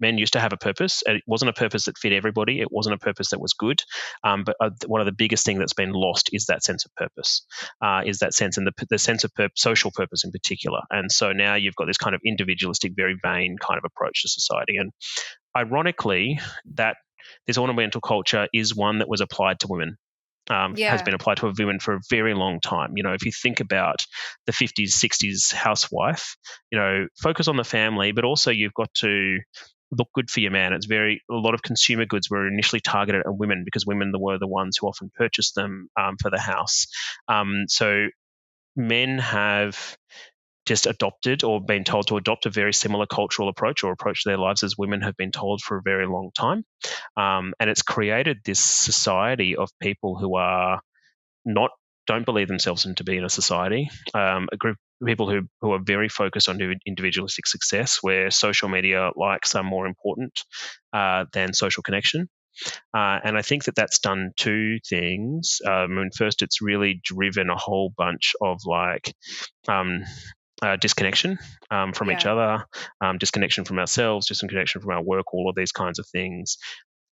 men used to have a purpose. It wasn't a purpose that fit everybody. It wasn't a purpose that was good. But one of the biggest things that's been lost is that sense of purpose, is that sense and the sense of social purpose in particular. And so now you've got this kind of individualistic, very vain kind of approach to society. And ironically, that this ornamental culture is one that was applied to women. Has been applied to women for a very long time. If you think about the 50s, 60s housewife, focus on the family, but also you've got to look good for your man. It's a lot of consumer goods were initially targeted at women because women were the ones who often purchased them for the house. So men have just adopted or been told to adopt a very similar cultural approach or approach to their lives as women have been told for a very long time. And it's created this society of people who don't believe themselves to be in a society, a group of people who are very focused on individualistic success, where social media likes are more important than social connection. And I think that that's done two things. First, it's really driven a whole bunch of disconnection from each other, disconnection from ourselves, disconnection from our work, all of these kinds of things.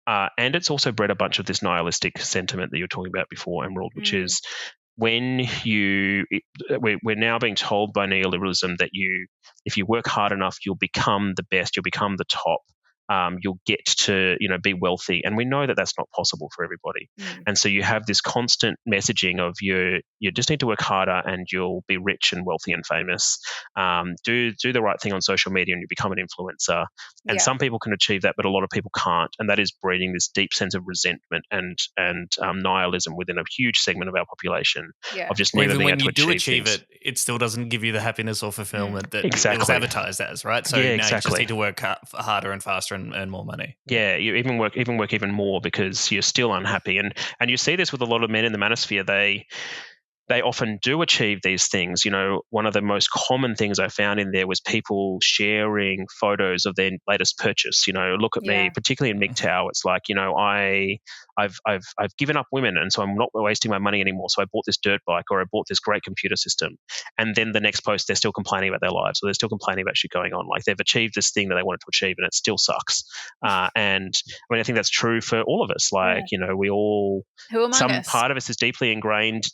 And it's also bred a bunch of this nihilistic sentiment that you were talking about before, Emerald, which is when we're now being told by neoliberalism that if you work hard enough, you'll become the best, you'll become the top. You'll get to, be wealthy. And we know that that's not possible for everybody. And so you have this constant messaging of you just need to work harder and you'll be rich and wealthy and famous. Do the right thing on social media and you become an influencer. And some people can achieve that, but a lot of people can't. And that is breeding this deep sense of resentment and nihilism within a huge segment of our population of just never being able to achieve it, it still doesn't give you the happiness or fulfillment that it was advertised as, right? So now you just need to work harder and faster and earn more money. Yeah, you even work even more because you're still unhappy. And you see this with a lot of men in the Manosphere. They often do achieve these things. One of the most common things I found in there was people sharing photos of their latest purchase. Look at me, particularly in MGTOW. It's like, I've given up women, and so I'm not wasting my money anymore. So I bought this dirt bike, or I bought this great computer system. And then the next post, they're still complaining about their lives, or they're still complaining about shit going on. Like they've achieved this thing that they wanted to achieve, and it still sucks. And I think that's true for all of us. Like, we all, part of us is deeply ingrained,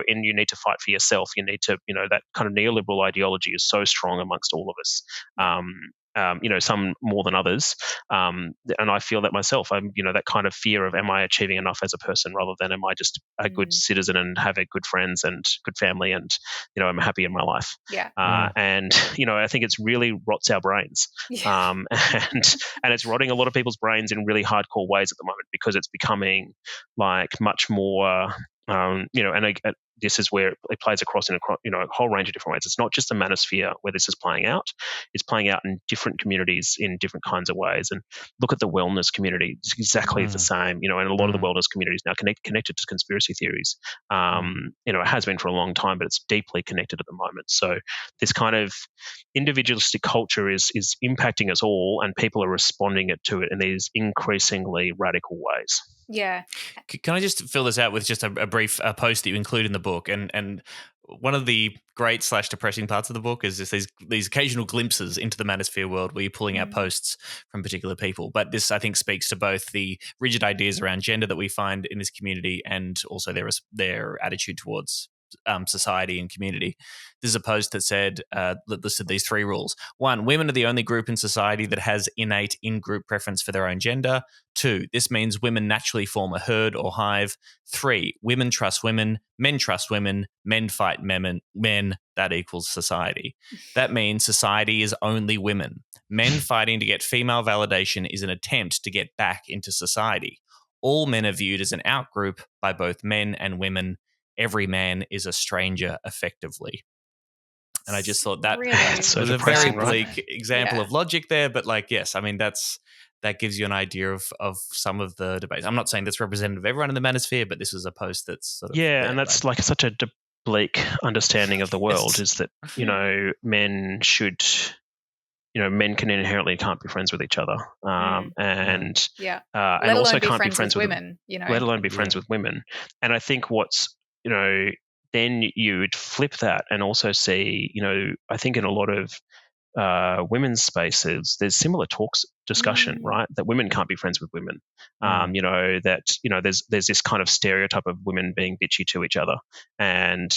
and you need to fight for yourself. You need to, that kind of neoliberal ideology is so strong amongst all of us. Some more than others. And I feel that myself. I'm, that kind of fear of, am I achieving enough as a person rather than am I just a good citizen and have a good friends and good family and, I'm happy in my life. And, I think it's really rots our brains. And it's rotting a lot of people's brains in really hardcore ways at the moment because it's becoming like much more, this is where it plays across in a whole range of different ways. It's not just the Manosphere where this is playing out. It's playing out in different communities in different kinds of ways. And look at the wellness community. It's exactly the same, and a lot of the wellness communities now connected to conspiracy theories. It has been for a long time, but it's deeply connected at the moment. So this kind of individualistic culture is impacting us all, and people are responding to it in these increasingly radical ways. Yeah. Can I just fill this out with just a brief post that you include in the book? And one of the great / depressing parts of the book is just these occasional glimpses into the Manosphere world where you're pulling out posts from particular people. But this, I think, speaks to both the rigid ideas around gender that we find in this community and also their attitude towards society and community. This is a post that said, that listed these 3 rules. 1, women are the only group in society that has innate in-group preference for their own gender. 2, this means women naturally form a herd or hive. 3, women trust women, men trust women, men fight men, that equals society. That means society is only women. Men fighting to get female validation is an attempt to get back into society. All men are viewed as an outgroup by both men and women. Every man is a stranger, effectively. And I just thought that Really was a very bleak right? example of logic there. But yes, I mean, that gives you an idea of some of the debates. I'm not saying that's representative of everyone in the Manosphere, but this is a post that's sort of and that's like such a bleak understanding of the world is that, men should, men can inherently can't be friends with each other. And also can't be friends with women, let alone be friends with women. And I think what's, then you would flip that and also see, I think in a lot of women's spaces, there's similar discussion, right? That women can't be friends with women. There's this kind of stereotype of women being bitchy to each other, and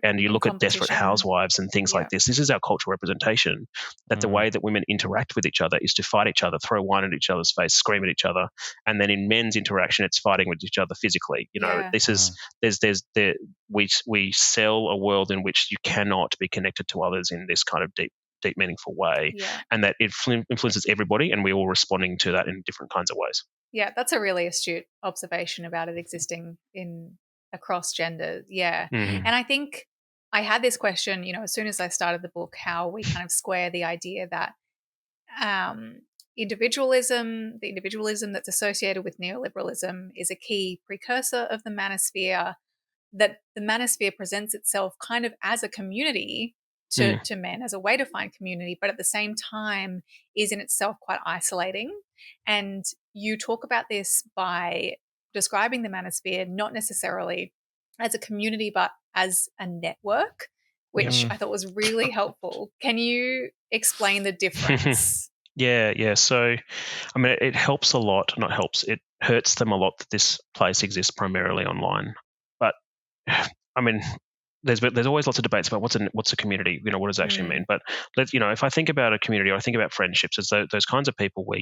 and you look at Desperate Housewives and things like this. This is our cultural representation that the way that women interact with each other is to fight each other, throw wine at each other's face, scream at each other, and then in men's interaction, it's fighting with each other physically. This is we sell a world in which you cannot be connected to others in this kind of deep, meaningful way, and that it influences everybody, and we're all responding to that in different kinds of ways. Yeah, that's a really astute observation about it existing across genders. Yeah. And I think I had this question, as soon as I started the book, how we kind of square the idea that the individualism that's associated with neoliberalism is a key precursor of the Manosphere, that the Manosphere presents itself kind of as a community to men, as a way to find community, but at the same time is in itself quite isolating. And you talk about this by describing the Manosphere not necessarily as a community, but as a network, which I thought was really helpful. Can you explain the difference? Yeah. So, I mean, it helps a lot, not helps, it hurts them a lot that this place exists primarily online. But, I mean, there's always lots of debates about what's a community, what does it actually mean? But if I think about a community, or I think about friendships, as those kinds of people where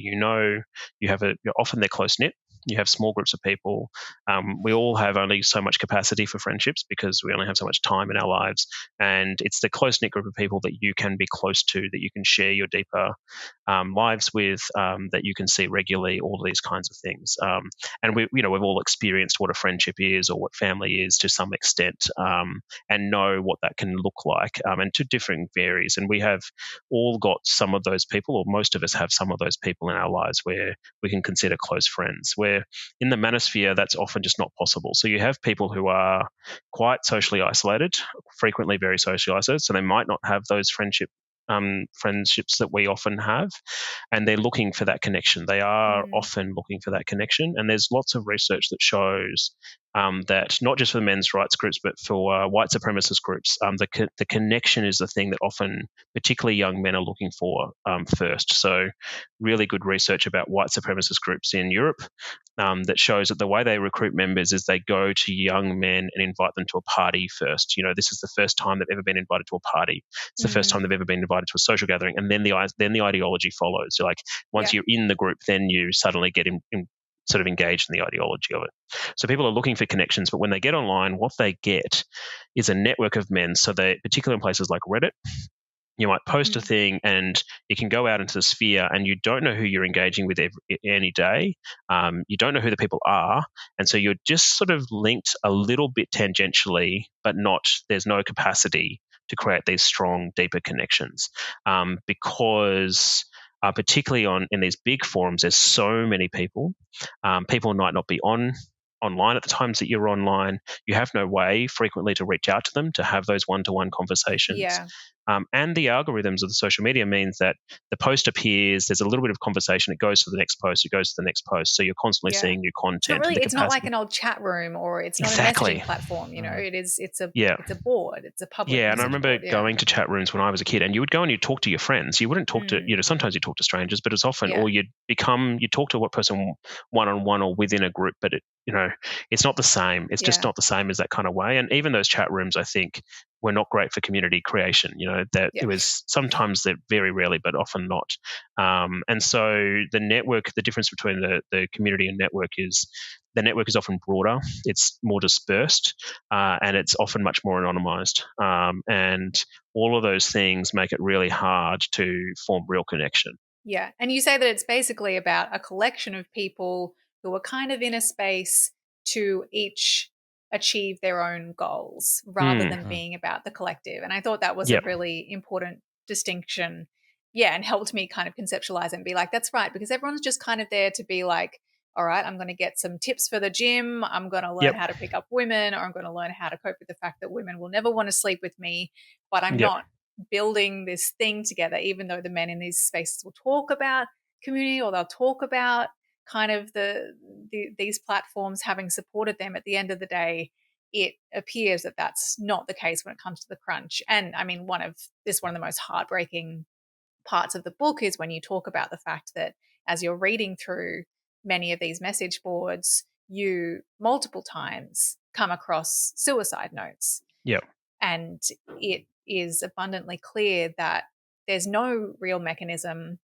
often they're close knit. You have small groups of people. We all have only so much capacity for friendships because we only have so much time in our lives, and it's the close knit group of people that you can be close to, that you can share your deeper lives with, that you can see regularly. All of these kinds of things, and we've all experienced what a friendship is or what family is to some extent. And know what that can look like, and to differing varies. And we have all got some of those people, or most of us have some of those people in our lives where we can consider close friends. Where in the Manosphere, that's often just not possible. So you have people who are quite socially isolated, frequently very socially isolated, so they might not have those friendships that we often have, and they're looking for that connection. They are often looking for that connection, and there's lots of research that shows that not just for men's rights groups, but for white supremacist groups, the connection is the thing that often, particularly young men, are looking for first. So really good research about white supremacist groups in Europe that shows that the way they recruit members is they go to young men and invite them to a party first. This is the first time they've ever been invited to a party. It's the first time they've ever been invited to a social gathering, and then the ideology follows. So once you're in the group, then you suddenly get sort of engaged in the ideology of it. So people are looking for connections, but when they get online, what they get is a network of men. So they, particularly in places like Reddit, you might post a thing and it can go out into the sphere, and you don't know who you're engaging with any day. You don't know who the people are. And so you're just sort of linked a little bit tangentially, but there's no capacity to create these strong, deeper connections, because particularly in these big forums, there's so many people. People might not be online at the times that you're online. You have no way frequently to reach out to them, to have those one-to-one conversations. And the algorithms of the social media means that the post appears, there's a little bit of conversation, it goes to the next post, it goes to the next post. So you're constantly seeing new content. It's not like an old chat room, or it's not a messaging platform. It's a board, it's a public. Yeah, and I remember going to chat rooms when I was a kid, and you would go and you talk to your friends. You wouldn't talk to, sometimes you talk to strangers, but it's often, or you talk to what person one-on-one or within a group, but it's not the same. It's just not the same as that kind of way. And even those chat rooms, I think, were not great for community creation. It was sometimes they're very rarely, but often not. And so the network, the difference between the community and network is the network is often broader, it's more dispersed, and it's often much more anonymized. And all of those things make it really hard to form real connection. Yeah. And you say that it's basically about a collection of people who are kind of in a space to each achieve their own goals rather than being about the collective. And I thought that was a really important distinction. Yeah. And helped me kind of conceptualize and be like, that's right. Because everyone's just kind of there to be like, all right, I'm going to get some tips for the gym. I'm going to learn how to pick up women, or I'm going to learn how to cope with the fact that women will never want to sleep with me, but I'm not building this thing together, even though the men in these spaces will talk about community, or they'll talk about kind of these platforms having supported them. At the end of the day, it appears that that's not the case when it comes to the crunch. And I mean, one of the most heartbreaking parts of the book is when you talk about the fact that as you're reading through many of these message boards, you multiple times come across suicide notes. Yeah. And it is abundantly clear that there's no real mechanism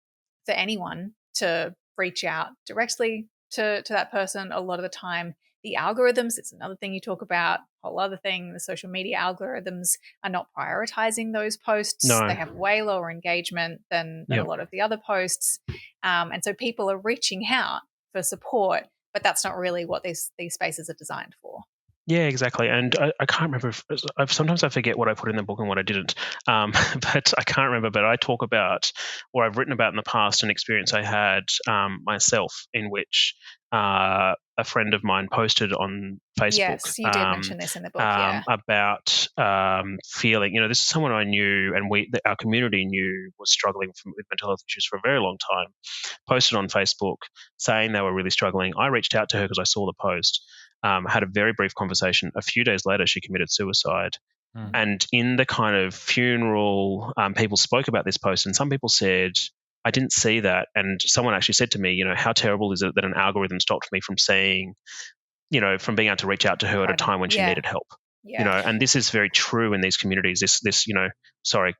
for anyone to reach out directly to that person. A lot of the time, the algorithms, it's another thing you talk about, whole other thing, the social media algorithms are not prioritizing those posts. No. They have way lower engagement than a lot of the other posts. And so people are reaching out for support, but that's not really what these spaces are designed for. Yeah, exactly. And I can't remember. Sometimes I forget what I put in the book and what I didn't. But I can't remember. But I talk about, or I've written about in the past, an experience I had myself in which a friend of mine posted on Facebook. Yes, you did mention this in the book, about feeling, this is someone I knew and our community knew was struggling with mental health issues for a very long time, posted on Facebook saying they were really struggling. I reached out to her because I saw the post, had a very brief conversation. A few days later, she committed suicide. And in the kind of funeral, people spoke about this post, and some people said, I didn't see that. And someone actually said to me, how terrible is it that an algorithm stopped me from seeing, from being able to reach out to her at a time when she needed help. Yeah. And this is very true in these communities,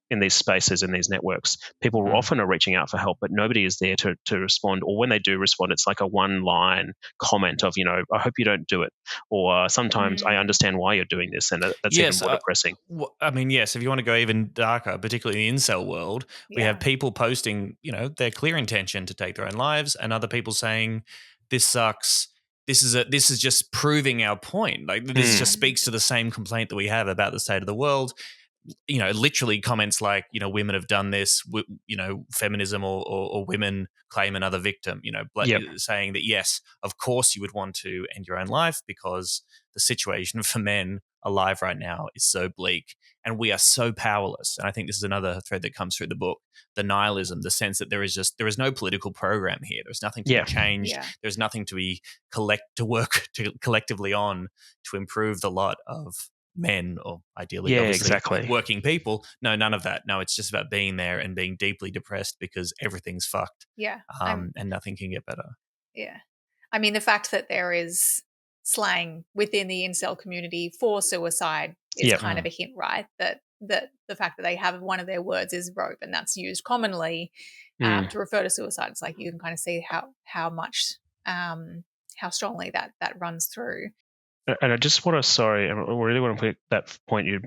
in these spaces, in these networks. People often are reaching out for help, but nobody is there to respond. Or when they do respond, it's like a one-line comment of, I hope you don't do it. Or sometimes I understand why you're doing this. And that's even more depressing. I mean, yes, if you want to go even darker, particularly in the incel world, we have people posting, their clear intention to take their own lives, and other people saying, this sucks. This is just proving our point. Like, this just speaks to the same complaint that we have about the state of the world. Literally comments like, women have done this, feminism or women claim another victim, saying that, yes, of course you would want to end your own life because the situation for men alive right now is so bleak and we are so powerless. And I think this is another thread that comes through the book, the nihilism, the sense that there is no political program here. There's nothing to be changed. Yeah. There's nothing to be work collectively on to improve the lot of men, or ideally working people. No, none of that. No, it's just about being there and being deeply depressed because everything's fucked. Yeah. And nothing can get better. Yeah. I mean, the fact that there is slang within the incel community for suicide is kind of a hint, right? That the fact that they have one of their words is rope, and that's used commonly to refer to suicide. It's like you can kind of see how much how strongly that runs through. And I just want to, I really want to put that point you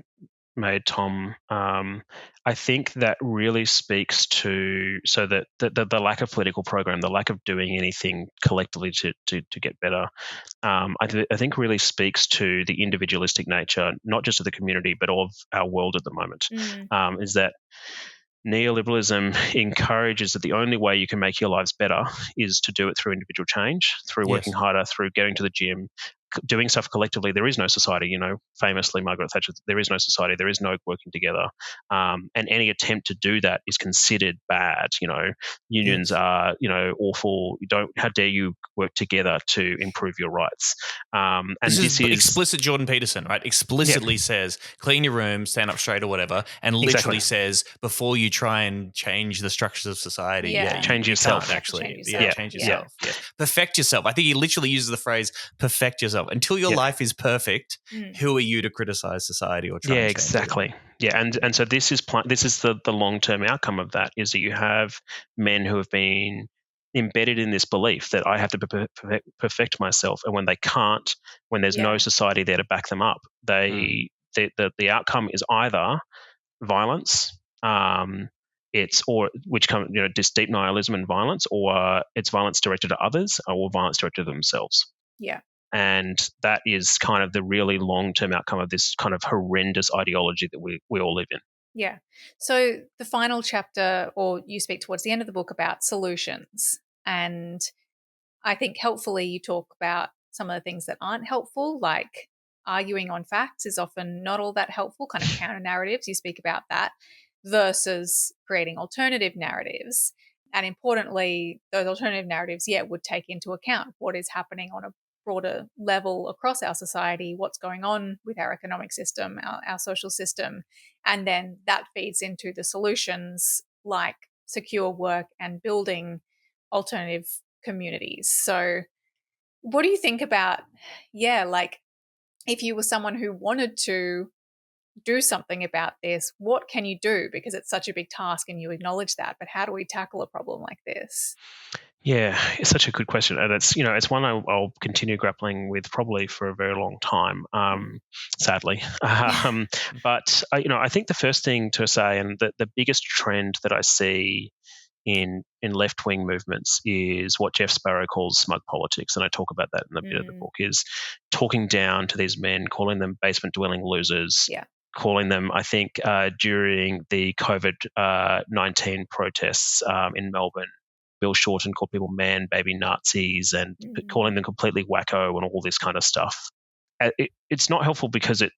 made, Tom. I think that really speaks to that the lack of political program, the lack of doing anything collectively to get better. I think really speaks to the individualistic nature, not just of the community, but of our world at the moment. Is that neoliberalism encourages that the only way you can make your lives better is to do it through individual change, through working harder, through getting to the gym, doing stuff collectively, there is no society. You know, famously, Margaret Thatcher, there is no society, there is no working together. And any attempt to do that is considered bad. You know, unions are, you know, awful. How dare you work together to improve your rights? And this is explicit Jordan Peterson, right? Explicitly says, clean your room, stand up straight or whatever, and literally says, before you try and change the structures of society, change yourself. Change yourself. Yeah. Perfect yourself. I think he literally uses the phrase "perfect yourself." Until your life is perfect, who are you to criticize society or try? And exactly. It? Yeah, and so this is the long-term outcome of that is that you have men who have been embedded in this belief that I have to perfect myself, and when they can't, when there's no society there to back them up, the outcome is either violence, which come, you know, just deep nihilism and violence, or it's violence directed at others, or violence directed at themselves. Yeah. And that is kind of the really long-term outcome of this kind of horrendous ideology that we all live in. Yeah. So the final chapter, or you speak towards the end of the book about solutions. And I think helpfully you talk about some of the things that aren't helpful, like arguing on facts is often not all that helpful, kind of counter narratives. You speak about that versus creating alternative narratives. And importantly, those alternative narratives, would take into account what is happening on a broader level across our society, what's going on with our economic system, our social system. And then that feeds into the solutions like secure work and building alternative communities. So what do you think about, like if you were someone who wanted to do something about this, what can you do? Because it's such a big task and you acknowledge that, but how do we tackle a problem like this? Yeah, it's such a good question, and it's one I'll continue grappling with probably for a very long time, sadly. But I think the first thing to say, and the biggest trend that I see in left-wing movements is what Jeff Sparrow calls smug politics, and I talk about that in a bit of the book, is talking down to these men, calling them basement-dwelling losers, calling them, I think, during the COVID-19 protests in Melbourne, Bill Shorten called people man, baby Nazis, and calling them completely wacko and all this kind of stuff. It's not helpful because it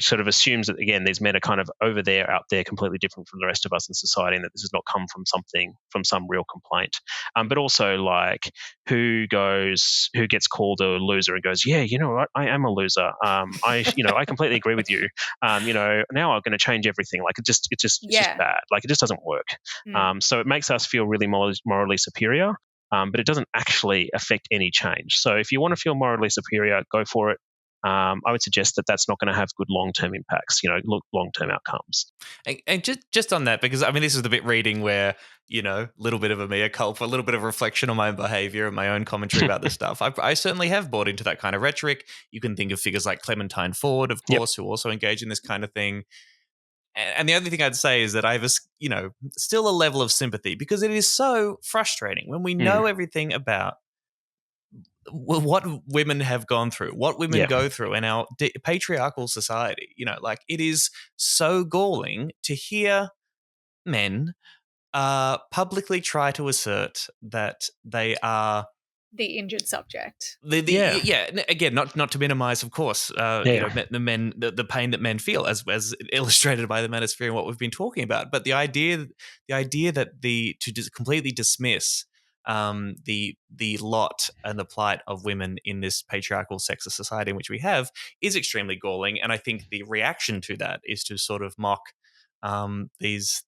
sort of assumes that, again, these men are kind of over there, out there, completely different from the rest of us in society, and that this has not come from some real complaint. But also, like, who gets called a loser and goes, yeah, you know what, I am a loser. I completely agree with you. Now I'm going to change everything. Like, it's just bad. Like, it just doesn't work. So it makes us feel really morally superior, but it doesn't actually affect any change. So if you want to feel morally superior, go for it. I would suggest that that's not going to have good long-term impacts, long-term outcomes. And just on that, because I mean, this is the bit reading where, a little bit of a mea culpa, a little bit of reflection on my own behavior and my own commentary about this stuff. I certainly have bought into that kind of rhetoric. You can think of figures like Clementine Ford, of course, who also engage in this kind of thing. And the only thing I'd say is that I have still a level of sympathy, because it is so frustrating when we know everything about what women have gone through, what women go through in our patriarchal society. It is so galling to hear men publicly try to assert that they are the injured subject. Again, not to minimize, of course, the pain that men feel, as illustrated by the Manosphere and what we've been talking about. But the idea that to completely dismiss the lot and the plight of women in this patriarchal sexist society in which we have is extremely galling. And I think the reaction to that is to sort of mock those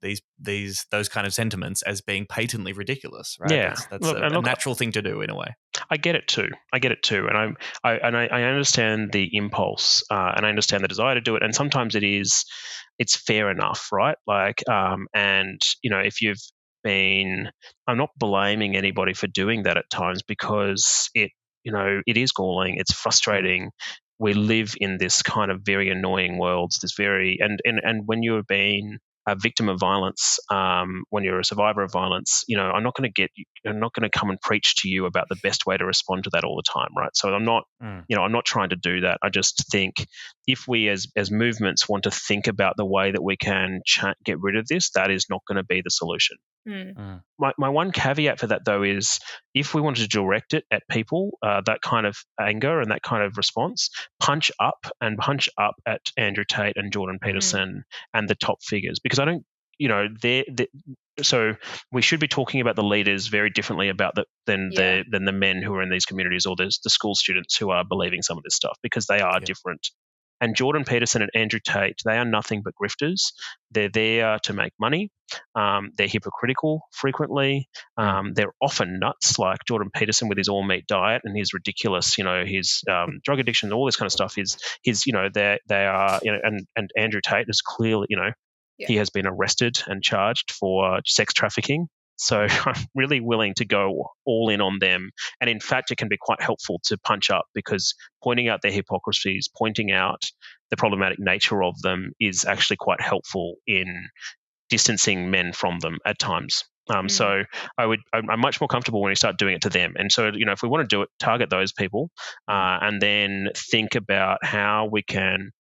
kind of sentiments as being patently ridiculous, right? Yeah, that's a natural thing to do in a way. I get it too, and I understand the impulse, and I understand the desire to do it. And sometimes it's fair enough, right? Like, and if you've been, I'm not blaming anybody for doing that at times, because it is galling, it's frustrating. We live in this kind of very annoying world. And when you're being a victim of violence, when you're a survivor of violence, I'm not going to get not going to come and preach to you about the best way to respond to that all the time, right? So I'm not, I'm not trying to do that. I just think if we as movements want to think about the way that we can get rid of this, that is not going to be the solution. My one caveat for that, though, is if we wanted to direct it at people, that kind of anger and that kind of response, punch up at Andrew Tate and Jordan Peterson and the top figures, because I don't, so we should be talking about the leaders very differently than the men who are in these communities, or the school students who are believing some of this stuff, because they are different. And Jordan Peterson and Andrew Tate, they are nothing but grifters. They're there to make money. They're hypocritical frequently. They're often nuts, like Jordan Peterson with his all-meat diet and his ridiculous, his drug addiction, all this kind of stuff. They are, and Andrew Tate is clearly, he has been arrested and charged for sex trafficking. So I'm really willing to go all in on them. And in fact, it can be quite helpful to punch up, because pointing out their hypocrisies, pointing out the problematic nature of them is actually quite helpful in distancing men from them at times. So I'm much more comfortable when we start doing it to them. And so, if we want to do it, target those people and then think about how we can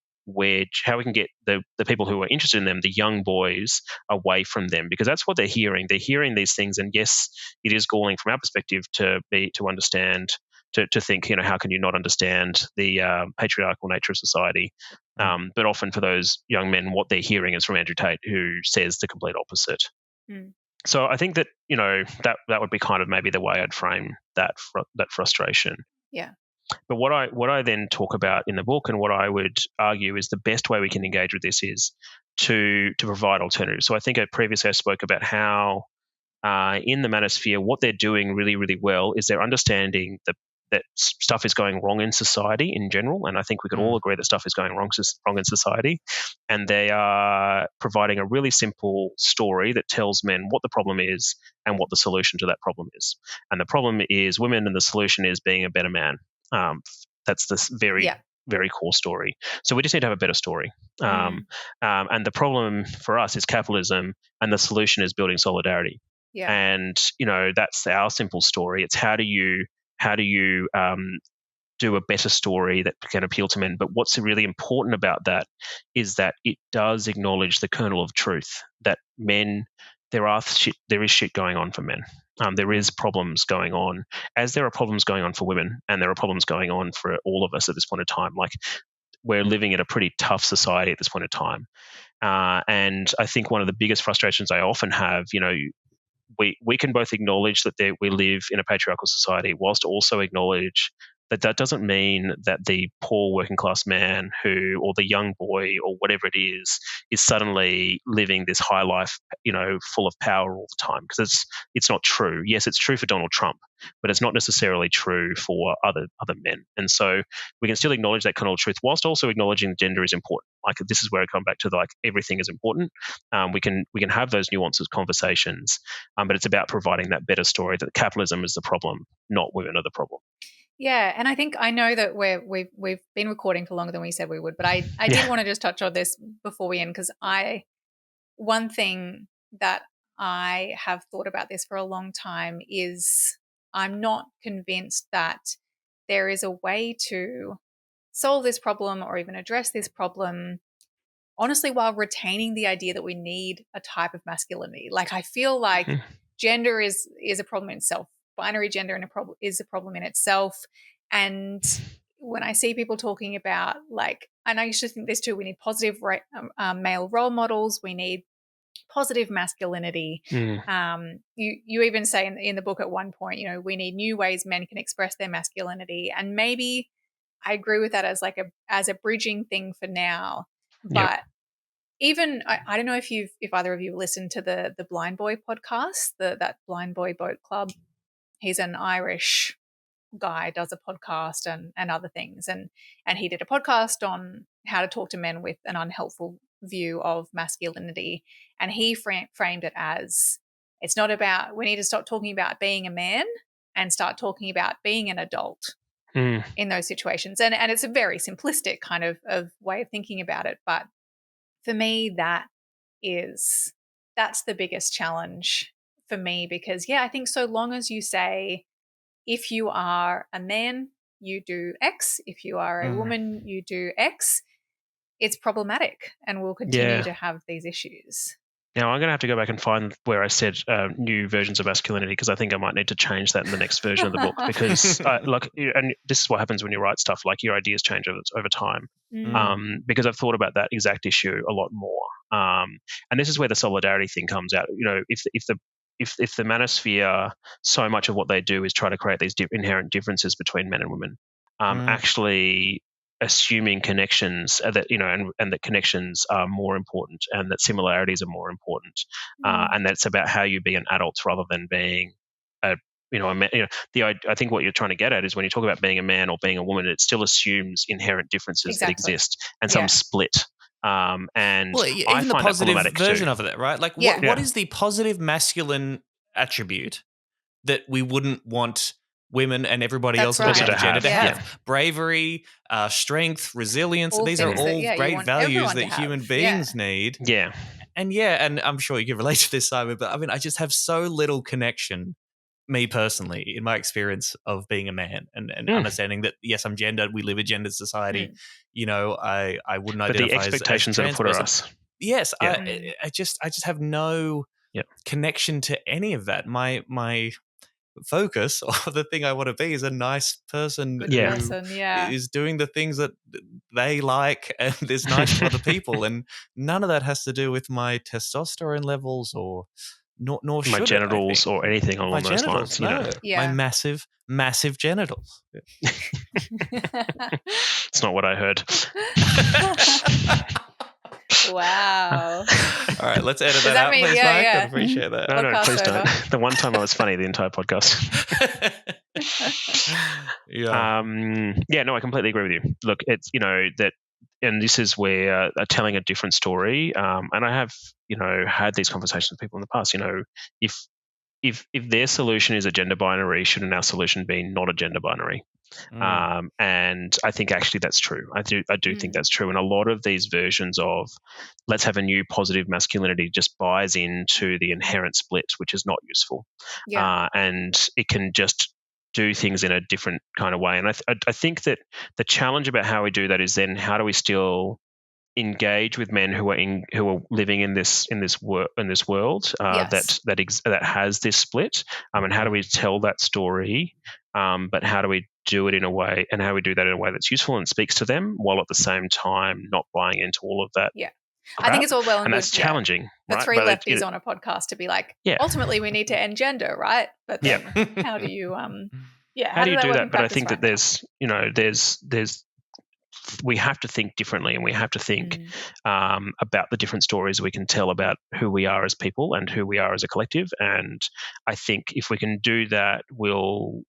get the people who are interested in them, the young boys, away from them, because that's what they're hearing. They're hearing these things, and yes, it is galling from our perspective to understand, to think, how can you not understand the patriarchal nature of society? But often for those young men, what they're hearing is from Andrew Tate, who says the complete opposite. So I think that that would be kind of maybe the way I'd frame that frustration. Yeah. But what I then talk about in the book, and what I would argue is the best way we can engage with this, is to provide alternatives. So I think previously I spoke about how in the Manosphere, what they're doing really, really well is they're understanding that stuff is going wrong in society in general, and I think we can all agree that stuff is going wrong in society, and they are providing a really simple story that tells men what the problem is and what the solution to that problem is. And the problem is women, and the solution is being a better man. That's this very core story. So we just need to have a better story. And the problem for us is capitalism, and the solution is building solidarity. Yeah. And that's our simple story. It's how do you do a better story that can appeal to men? But what's really important about that is that it does acknowledge the kernel of truth, that men, there is shit going on for men. There is problems going on, as there are problems going on for women, and there are problems going on for all of us at this point in time. Like, we're living in a pretty tough society at this point in time. And I think one of the biggest frustrations I often have, we can both acknowledge that we live in a patriarchal society, whilst also acknowledge that doesn't mean that the poor working class man or the young boy or whatever it is suddenly living this high life, full of power all the time, because it's not true. Yes, it's true for Donald Trump, but it's not necessarily true for other men. And so we can still acknowledge that kind of truth, whilst also acknowledging gender is important. Like, this is where I come back to everything is important. We can have those nuances conversations, but it's about providing that better story that capitalism is the problem, not women are the problem. Yeah, and I know that we've been recording for longer than we said we would, but I did want to just touch on this before we end, because one thing that I have thought about this for a long time is I'm not convinced that there is a way to solve this problem or even address this problem, honestly, while retaining the idea that we need a type of masculinity. Like, I feel like gender is a problem in itself. Binary gender is a problem in itself. And when I see people talking about, and I used to think this too, we need positive male role models, we need positive masculinity. You even say in the book at one point, we need new ways men can express their masculinity. And maybe I agree with that as a bridging thing for now. But even I don't know if either of you listened to the Blind Boy podcast, that Blind Boy Boat Club. He's an Irish guy, does a podcast and other things. And he did a podcast on how to talk to men with an unhelpful view of masculinity. And he framed it as, it's not about, we need to stop talking about being a man and start talking about being an adult in those situations. And it's a very simplistic kind of way of thinking about it. But for me, that's the biggest challenge for me because, I think so long as you say, if you are a man, you do X. If you are a woman, you do X. It's problematic and we'll continue to have these issues. Now, I'm going to have to go back and find where I said new versions of masculinity because I think I might need to change that in the next version of the book because, and this is what happens when you write stuff, like your ideas change over time. Because I've thought about that exact issue a lot more. And this is where the solidarity thing comes out. You know, if the Manosphere, so much of what they do is try to create these inherent differences between men and women, actually assuming connections that, you know, and that connections are more important and that similarities are more important, and that's about how you be an adult rather than being a man. You know, I think what you're trying to get at is when you talk about being a man or being a woman, it still assumes inherent differences that exist and some split. And even the positive version of it, right? Like, what is the positive masculine attribute that we wouldn't want women and everybody else of the gender to have? Bravery, strength, resilience. These are all great values that human beings need. Yeah. And I'm sure you can relate to this, Simon, but I mean, I just have so little connection, me personally, in my experience of being a man and understanding that, yes, I'm gendered. We live a gendered society. You know, I wouldn't identify the expectations as that are put on us. Yes. I just have no connection to any of that. My focus or the thing I want to be is a nice person who is doing the things that they like and is nice to other people, and none of that has to do with my testosterone levels or nor my genitals or anything along those lines. No. My massive genitals. It's not what I heard. Wow. All right, let's edit that out, please, Mike. I appreciate that. No, please don't. The one time I was funny the entire podcast. I completely agree with you. Look, it's, you know, that, and this is where telling a different story, and I have, you know, had these conversations with people in the past, you know, if their solution is a gender binary, shouldn't our solution be not a gender binary? And I think actually that's true. I do think that's true. And a lot of these versions of let's have a new positive masculinity just buys into the inherent split, which is not useful. And it can just do things in a different kind of way. And I think that the challenge about how we do that is then how do we still engage with men who are living in this world that has this split, and how do we tell that story, but how do we do it in a way, and how we do that in a way that's useful and speaks to them, while at the same time not buying into all of that. I think it's all well and good. That's challenging. The three lefties on a podcast to be like, ultimately we need to end gender, right? But then how do you how do you do that? But I think that there's we have to think differently, and we have to think about the different stories we can tell about who we are as people and who we are as a collective. And I think if we can do that, we'll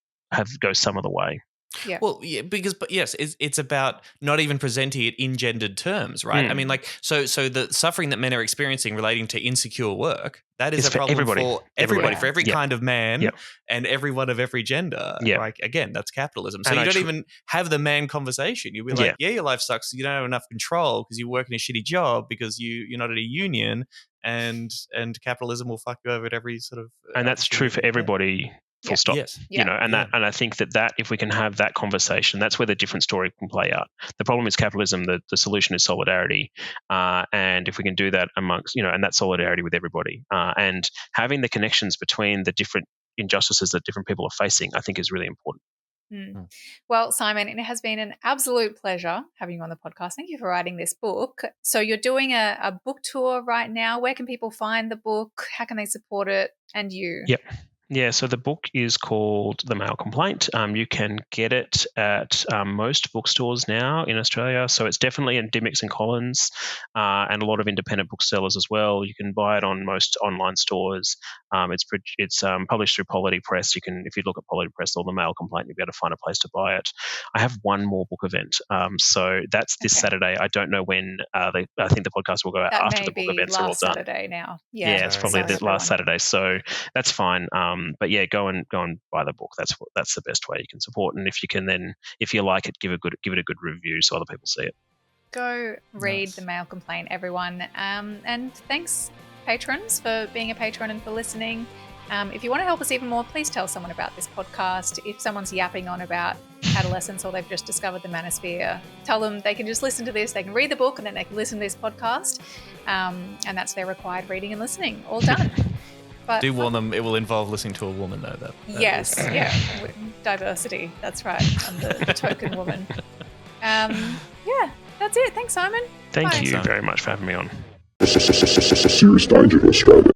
go some other way. Yeah. Well, it's about not even presenting it in gendered terms, right? I mean, like, so the suffering that men are experiencing relating to insecure work, that is a problem for everybody, for every kind of man and everyone of every gender. Like, again, that's capitalism. So you don't even have the man conversation. You'll be like, your life sucks. You don't have enough control because you work in a shitty job because you're not at a union, and capitalism will fuck you over at every sort of. And that's true for everybody. Full stop. Yes. You know, and I think that if we can have that conversation, that's where the different story can play out. The problem is capitalism. The solution is solidarity, and if we can do that amongst, you know, and that solidarity with everybody, and having the connections between the different injustices that different people are facing, I think is really important. Well, Simon, it has been an absolute pleasure having you on the podcast. Thank you for writing this book. So you're doing a book tour right now. Where can people find the book? How can they support it? And you? Yep. Yeah, so the book is called The Male Complaint. You can get it at most bookstores now in Australia. So it's definitely in Dymocks and Collins, and a lot of independent booksellers as well. You can buy it on most online stores. It's published through Polity Press. You can, if you look at Polity Press or The Male Complaint, you'll be able to find a place to buy it. I have one more book event. So that's this Saturday. I don't know when. I think the podcast will go out after the book events are all done. Saturday now. Yeah, it's probably the last Saturday. So that's fine. But yeah, go and buy the book. That's the best way you can support. And if you can, then if you like it, give it a good review so other people see it. Go read The Male Complaint, everyone. And thanks, patrons, for being a patron and for listening. If you want to help us even more, please tell someone about this podcast. If someone's yapping on about adolescence or they've just discovered the Manosphere, tell them they can just listen to this. They can read the book and then they can listen to this podcast. And that's their required reading and listening. All done. But do warn them it will involve listening to a woman, though. Yes, yeah. Diversity. That's right. I'm the token woman. Yeah, that's it. Thanks, Simon. Thank Bye. you very much for having me on. Serious danger to Australia.